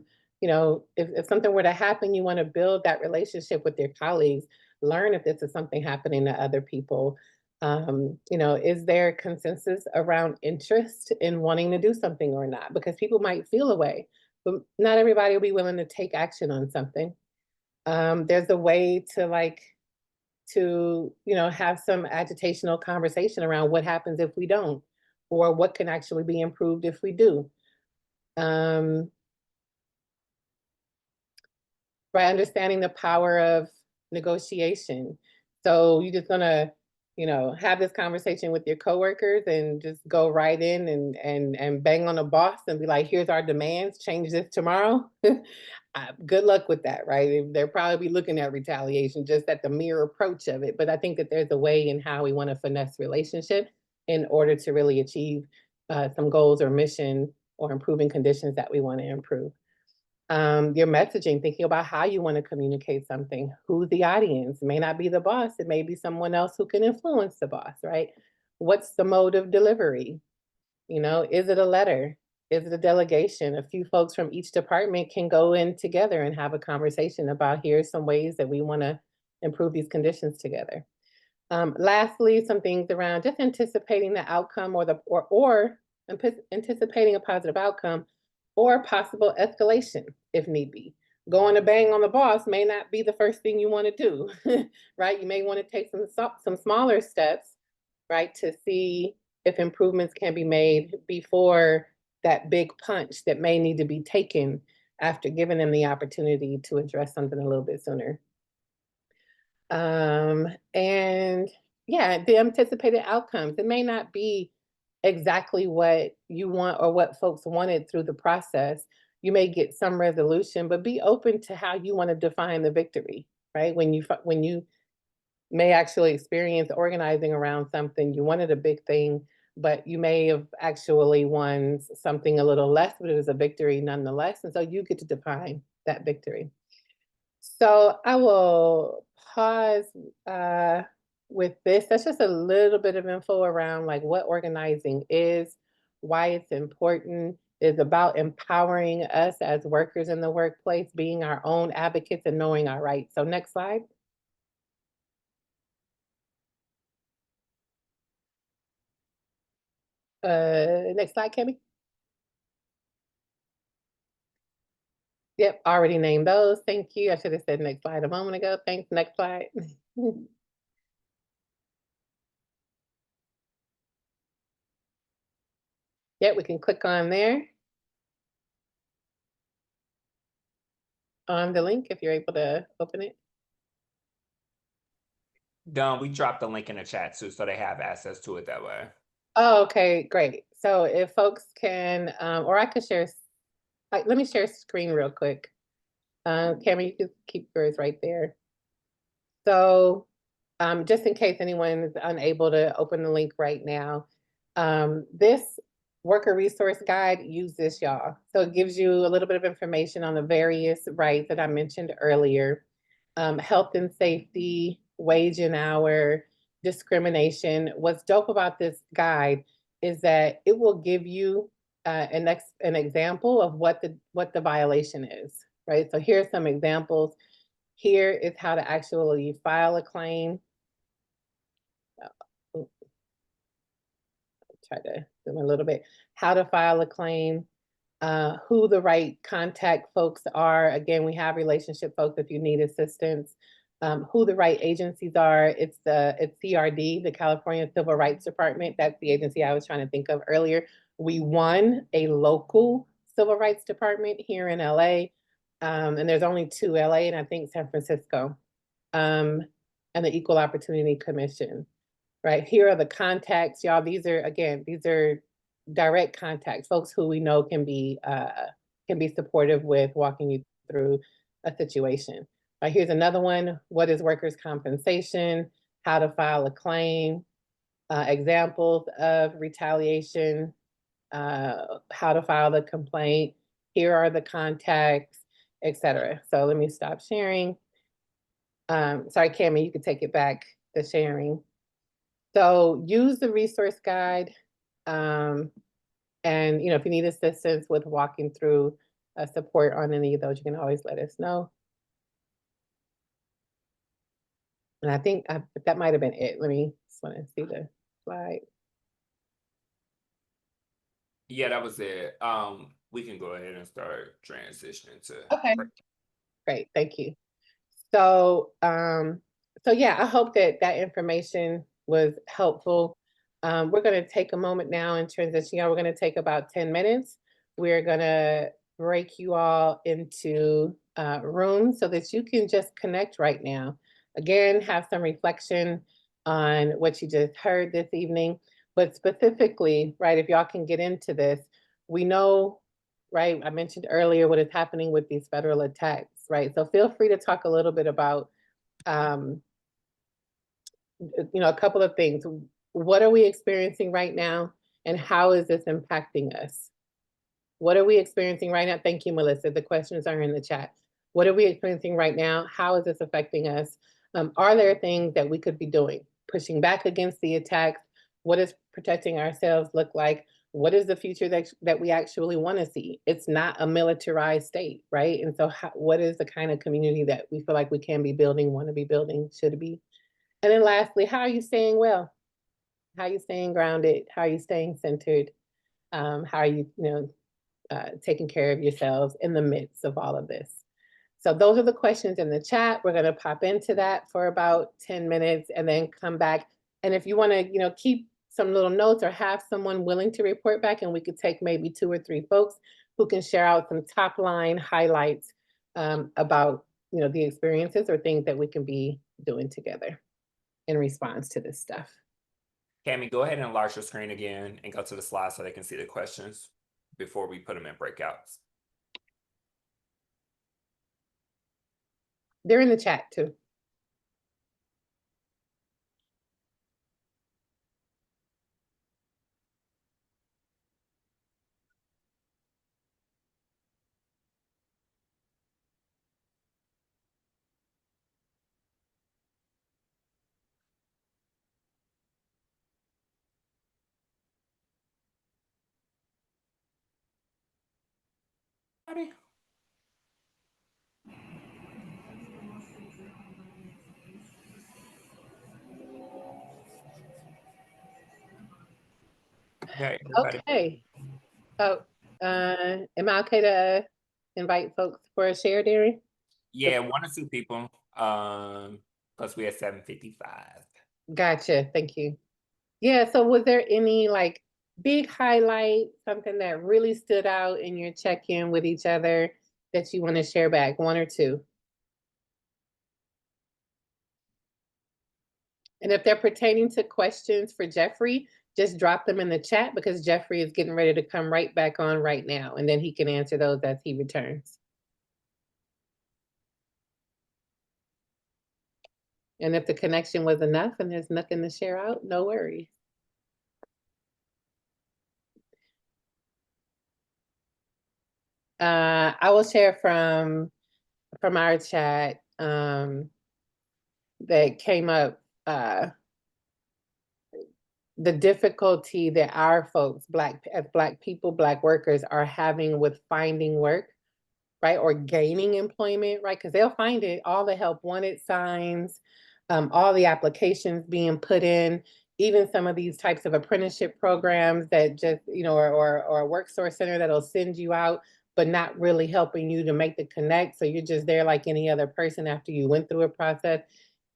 if something were to happen, you want to build that relationship with your colleagues, learn if this is something happening to other people. Is there consensus around interest in wanting to do something or not? Because people might feel a way, but not everybody will be willing to take action on something. There's a way to have some agitational conversation around what happens if we don't, or what can actually be improved if we do. right? Understanding the power of negotiation. So you're just gonna, have this conversation with your coworkers and just go right in and bang on the boss and be like, here's our demands, change this tomorrow. Good luck with that, right? They'll probably be looking at retaliation just at the mere approach of it. But I think that there's a way in how we want to finesse relationship in order to really achieve some goals or mission or improving conditions that we want to improve. Your messaging, thinking about how you want to communicate something, who's the audience. It may not be the boss, it may be someone else who can influence the boss, right? What's the mode of delivery? Is it a letter? Is it a delegation? A few folks from each department can go in together and have a conversation about here's some ways that we want to improve these conditions together. Lastly, some things around just anticipating the outcome or anticipating a positive outcome or possible escalation if need be. Going to bang on the boss may not be the first thing you want to do, right? You may want to take some smaller steps, right, to see if improvements can be made before that big punch that may need to be taken after giving them the opportunity to address something a little bit sooner. And yeah, the anticipated outcomes. It may not be exactly what you want or what folks wanted through the process. You may get some resolution, but be open to how you want to define the victory, right? When you may actually experience organizing around something, you wanted a big thing, but you may have actually won something a little less, but it was a victory nonetheless. And so you get to define that victory. So I will pause with this. That's just a little bit of info around like what organizing is, why it's important. It's about empowering us as workers in the workplace, being our own advocates and knowing our rights. So next slide. Next slide, Kemi. Yep, already named those. Thank you. I should have said next slide a moment ago. Thanks. Next slide. Yep, we can click on there. On the link if you're able to open it. Done. We dropped the link in the chat too, so they have access to it that way. Oh, okay, great. So if folks can, or I could share, let me share screen real quick. Cameron, you can keep yours right there. So just in case anyone is unable to open the link right now, this worker resource guide, use this, y'all. So it gives you a little bit of information on the various rights that I mentioned earlier. Health and safety, wage and hour, discrimination. What's dope about this guide is that it will give you an example of what the violation is, right? So here's some examples. Here is how to actually file a claim. Try to zoom a little bit. How to file a claim. Who the right contact folks are. Again, we have relationship folks if you need assistance. Who the right agencies are. It's CRD, the California Civil Rights Department. That's the agency I was trying to think of earlier. We won a local civil rights department here in LA. And there's only 2, LA and I think San Francisco. And the Equal Opportunity Commission. Right, here are the contacts, y'all. These are direct contacts, folks who we know can be supportive with walking you through a situation. Right, here's another one. What is workers' compensation? How to file a claim? Examples of retaliation. How to file the complaint. Here are the contacts, etc. So let me stop sharing. Sorry, Cammie, you could take it back to sharing. So use the resource guide. And if you need assistance with walking through support on any of those, you can always let us know. And I think that might have been it. Let me just want to see the slide. Yeah, that was it. We can go ahead and start transitioning to. Okay, great, thank you. So, yeah, I hope that information was helpful. We're going to take a moment now and transition. We're going to take about 10 minutes. We're going to break you all into room so that you can just connect right now. Again, have some reflection on what you just heard this evening, but specifically, right, if y'all can get into this, we know, right, I mentioned earlier what is happening with these federal attacks, right? So feel free to talk a little bit about, um, a couple of things. What are we experiencing right now, and how is this impacting us? What are we experiencing right now? Thank you, Melissa. The questions are in the chat. What are we experiencing right now? How is this affecting us? Are there things that we could be doing? Pushing back against the attacks? What does protecting ourselves look like? What is the future that we actually want to see? It's not a militarized state, right? And so what is the kind of community that we feel like we can be building, want to be building, should be? And then lastly, how are you staying well? How are you staying grounded? How are you staying centered? How are you, taking care of yourselves in the midst of all of this? So those are the questions in the chat. We're going to pop into that for about 10 minutes and then come back. And if you want to, keep some little notes or have someone willing to report back, and we could take maybe 2 or 3 folks who can share out some top line highlights about, the experiences or things that we can be doing together in response to this stuff. Cami, go ahead and enlarge your screen again and go to the slide so they can see the questions before we put them in breakouts. They're in the chat too. Howdy. Okay, everybody. Okay. Oh, am I okay to invite folks for a share, Darren? Yeah, 1 or 2 people. Because we had 7:55. Gotcha. Thank you. Yeah. So was there any like big highlight, something that really stood out in your check-in with each other that you want to share back? 1 or 2? And if they're pertaining to questions for Jeffrey, just drop them in the chat because Jeffrey is getting ready to come right back on right now, and then he can answer those as he returns. And if the connection was enough and there's nothing to share out, no worries. I will share from our chat that came up, the difficulty that our folks, as Black people, Black workers, are having with finding work, right? Or gaining employment, right? Because they'll find it, all the help wanted signs, all the applications being put in, even some of these types of apprenticeship programs that just, or a work source center that'll send you out, but not really helping you to make the connect. So you're just there like any other person after you went through a process.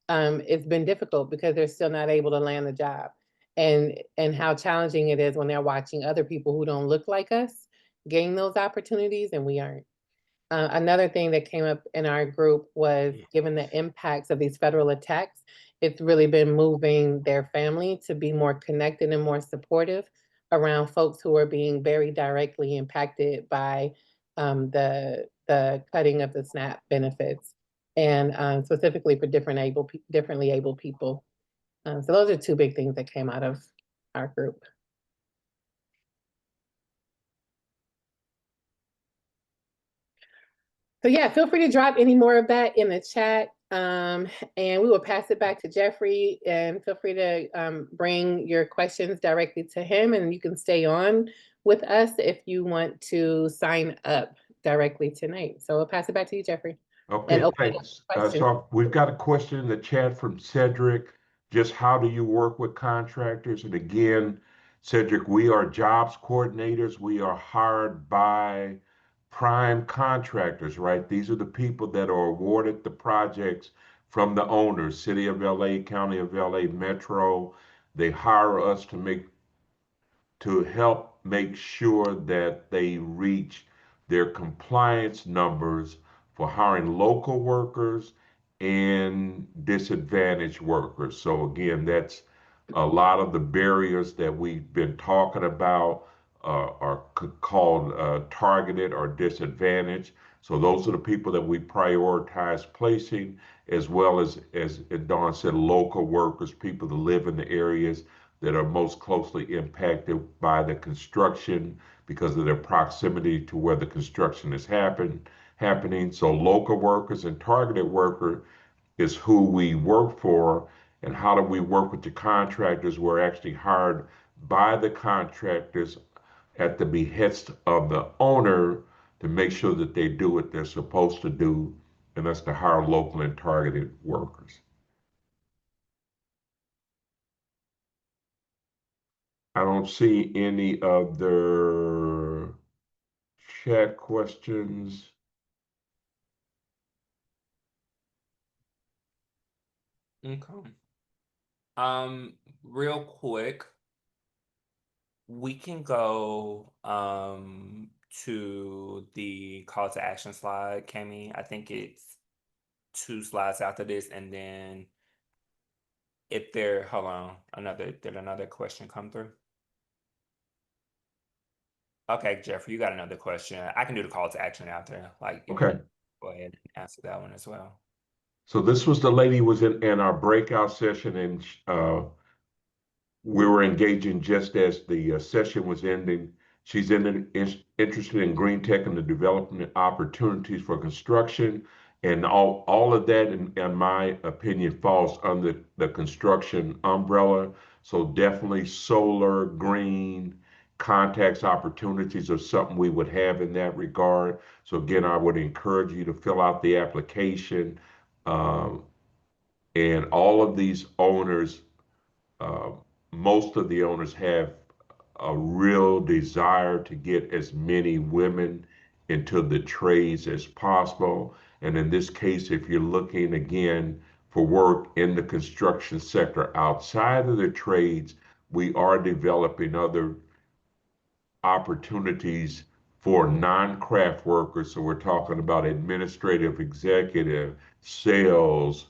It's been difficult because they're still not able to land the job. And how challenging it is when they're watching other people who don't look like us gain those opportunities and we aren't. Another thing that came up in our group was, given the impacts of these federal attacks, it's really been moving their family to be more connected and more supportive around folks who are being very directly impacted by the cutting of the SNAP benefits, and specifically for differently able people. So those are 2 big things that came out of our group. So yeah, feel free to drop any more of that in the chat, and we will pass it back to Jeffrey, and feel free to bring your questions directly to him, and you can stay on with us if you want to sign up directly tonight. So I'll pass it back to you, Jeffrey. Okay, thanks. So we've got a question in the chat from Cedric. Just how do you work with contractors? And again, Cedric, we are jobs coordinators. We are hired by prime contractors, right? These are the people that are awarded the projects from the owners, City of LA, County of LA, Metro. They hire us to help make sure that they reach their compliance numbers for hiring local workers and disadvantaged workers. So again, that's a lot of the barriers that we've been talking about are called targeted or disadvantaged. So those are the people that we prioritize placing, as well as Dawn said, local workers, people that live in the areas that are most closely impacted by the construction because of their proximity to where the construction is happening. So local workers and targeted worker is who we work for, and how do we work with the contractors? We're actually hired by the contractors at the behest of the owner to make sure that they do what they're supposed to do, and that's to hire local and targeted workers. I don't see any other chat questions. Okay. Real quick, we can go to the call to action slide, Cami. I think it's 2 slides after this, and then if there, hold on, did another question come through? Okay, Jeffrey, you got another question. I can do the call to action after. Like, if you Okay. go ahead and answer that one as well. So this was the lady was in our breakout session, and we were engaging just as the session was ending. She's interested in green tech and the development opportunities for construction. And all of that, in my opinion, falls under the construction umbrella. So definitely solar, green, contacts opportunities are something we would have in that regard. So again, I would encourage you to fill out the application. Um, and all of these owners, uh, most of the owners have a real desire to get as many women into the trades as possible. And in this case, if you're looking again for work in the construction sector outside of the trades, we are developing other opportunities for non-craft workers. So we're talking about administrative, executive, sales,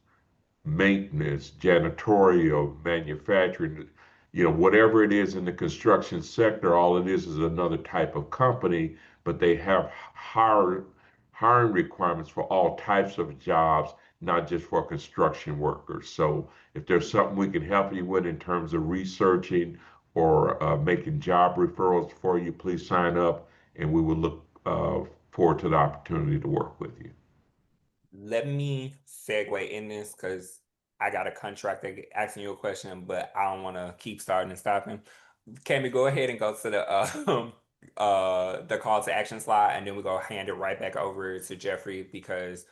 maintenance, janitorial, manufacturing, whatever it is in the construction sector, all it is another type of company, but they have hiring requirements for all types of jobs, not just for construction workers. So if there's something we can help you with in terms of researching or making job referrals for you, please sign up, and we will look forward to the opportunity to work with you. Let me segue in this because I got a contractor asking you a question, but I don't want to keep starting and stopping. Can we go ahead and go to the call to action slide, and then we go hand it right back over to Jeffrey because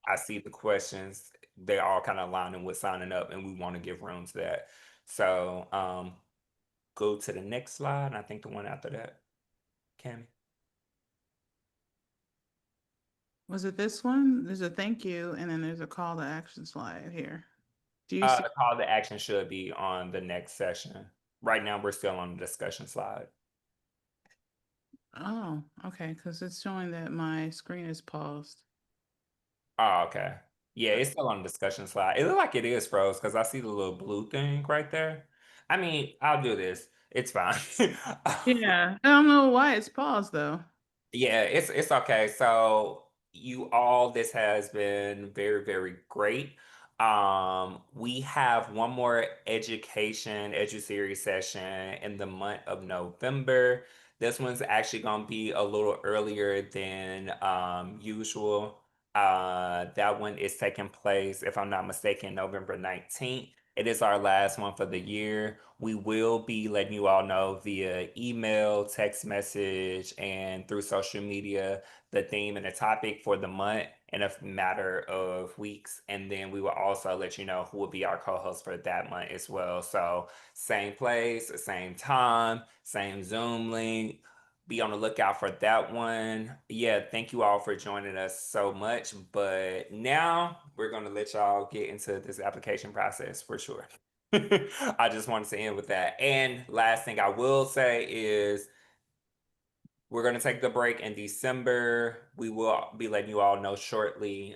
I see the questions. They're all kind of aligning with signing up, and we want to give room to that. So go to the next slide, and I think the one after that, Cami. Was it this one? There's a thank you, and then there's a call to action slide here. Do you see? The call to action should be on the next session. Right now, we're still on the discussion slide. Oh, okay, because it's showing that my screen is paused. Oh, okay. Yeah, it's still on the discussion slide. It looks like it is froze because I see the little blue thing right there. I mean, I'll do this. It's fine. Yeah, I don't know why it's paused though. Yeah, it's okay. So you all, this has been very, very great. We have one more edu-series session in the month of November. This one's actually gonna be a little earlier than usual. That one is taking place, if I'm not mistaken, November 19th. It is our last one for the year. We will be letting you all know via email, text message, and through social media the theme and the topic for the month in a matter of weeks. And then we will also let you know who will be our co-host for that month as well. So same place, same time, same Zoom link. Be on the lookout for that one. Yeah, thank you all for joining us so much. But now we're going to let y'all get into this application process for sure. I just wanted to end with that. And last thing I will say is we're going to take the break in December. We will be letting you all know shortly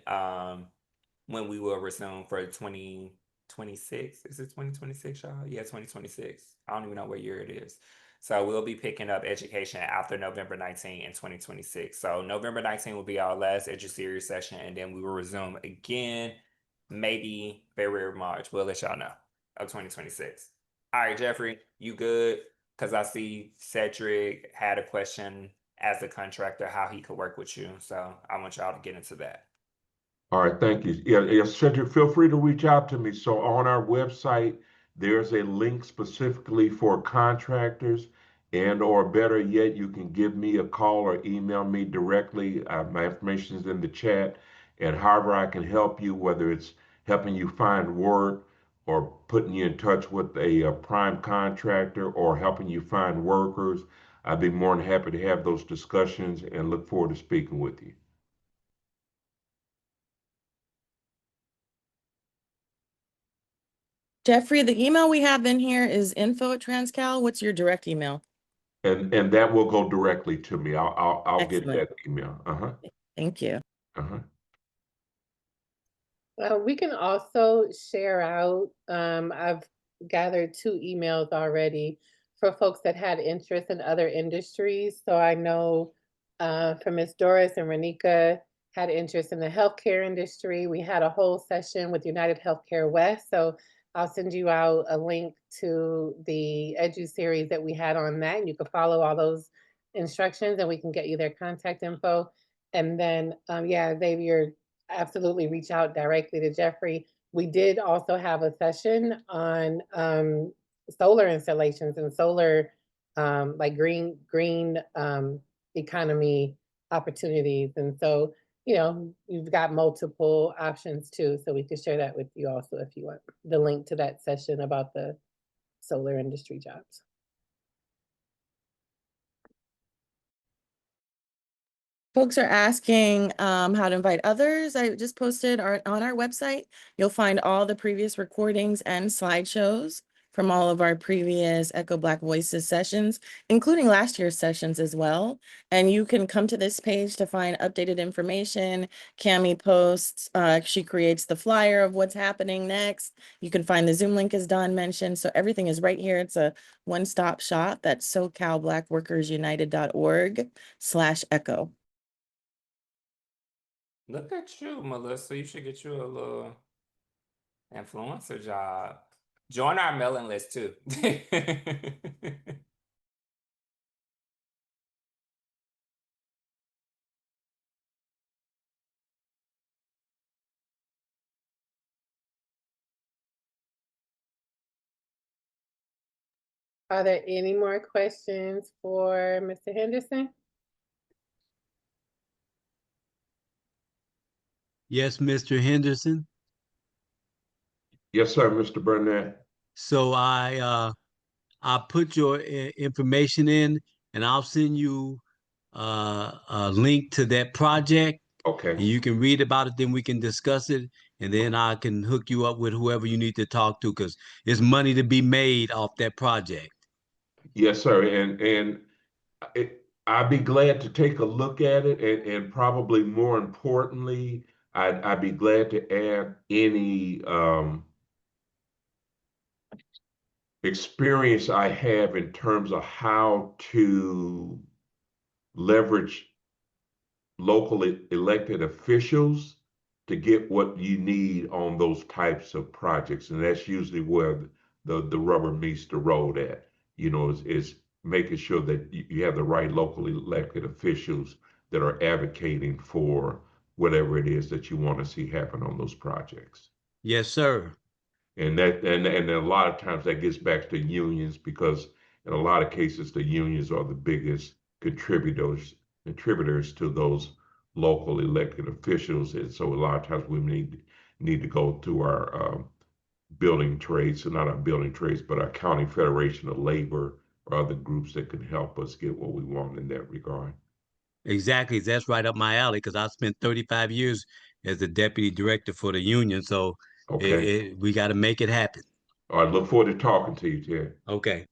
when we will resume for 2026. Is it 2026, y'all? Yeah, 2026. I don't even know what year it is. So we'll be picking up education after November 19 in 2026. So November 19 will be our last edu-series session, and then we will resume again maybe February or March. We'll let y'all know of 2026. All right, Jeffrey, you good? Because I see Cedric had a question as a contractor, how he could work with you. So I want y'all to get into that. All right, thank you. Yeah, Cedric, feel free to reach out to me. So on our website, there's a link specifically for contractors, and or better yet, you can give me a call or email me directly. My information is in the chat, and however I can help you, whether it's helping you find work or putting you in touch with a prime contractor or helping you find workers, I'd be more than happy to have those discussions and look forward to speaking with you. Jeffrey, the email we have in here is info@TransCal. What's your direct email? And that will go directly to me. I'll get Excellent. that email. Thank you. We can also share out, I've gathered 2 emails already for folks that had interest in other industries. So I know for Ms. Doris and Renika had interest in the healthcare industry. We had a whole session with United Healthcare West. So I'll send you out a link to the edu-series that we had on that. And you can follow all those instructions and we can get you their contact info. And then, yeah, Xavier, absolutely reach out directly to Jeffrey. We did also have a session on solar installations and solar like green economy opportunities. And so, you know, you've got multiple options too. So we could share that with you also if you want the link to that session about the solar industry jobs. Folks are asking how to invite others. I just posted on our website. You'll find all the previous recordings and slideshows from all of our previous EchoBlackVoices sessions, including last year's sessions as well. And you can come to this page to find updated information. Cami posts, she creates the flyer of what's happening next. You can find the Zoom link as Dawn mentioned. So everything is right here. It's a one-stop shop. That's SoCalBlackWorkersUnited.org/echo. Look at you, Melissa. You should get you a little influencer job. Join our mailing list too. Are there any more questions for Mr. Henderson? Yes, Mr. Henderson. Yes, sir, Mr. Burnett. So I'll put your information in, and I'll send you a link to that project, and Okay. you can read about it. Then we can discuss it, and then I can hook you up with whoever you need to talk to, because there's money to be made off that project. Yes, sir. And I'd be glad to take a look at it, and probably more importantly, I'd be glad to add any experience I have in terms of how to leverage locally elected officials to get what you need on those types of projects. And that's usually where the rubber meets the road at, you know, is making sure that you have the right locally elected officials that are advocating for whatever it is that you want to see happen on those projects. Yes, sir. And a lot of times that gets back to unions, because in a lot of cases the unions are the biggest contributors to those local elected officials. And so a lot of times we need to go to our building trades, so not our building trades, but our county federation of labor or other groups that can help us get what we want in that regard. Exactly. That's right up my alley, because I spent 35 years as the deputy director for the union. So Okay. we got to make it happen. I look forward to talking to you, Ted. Okay.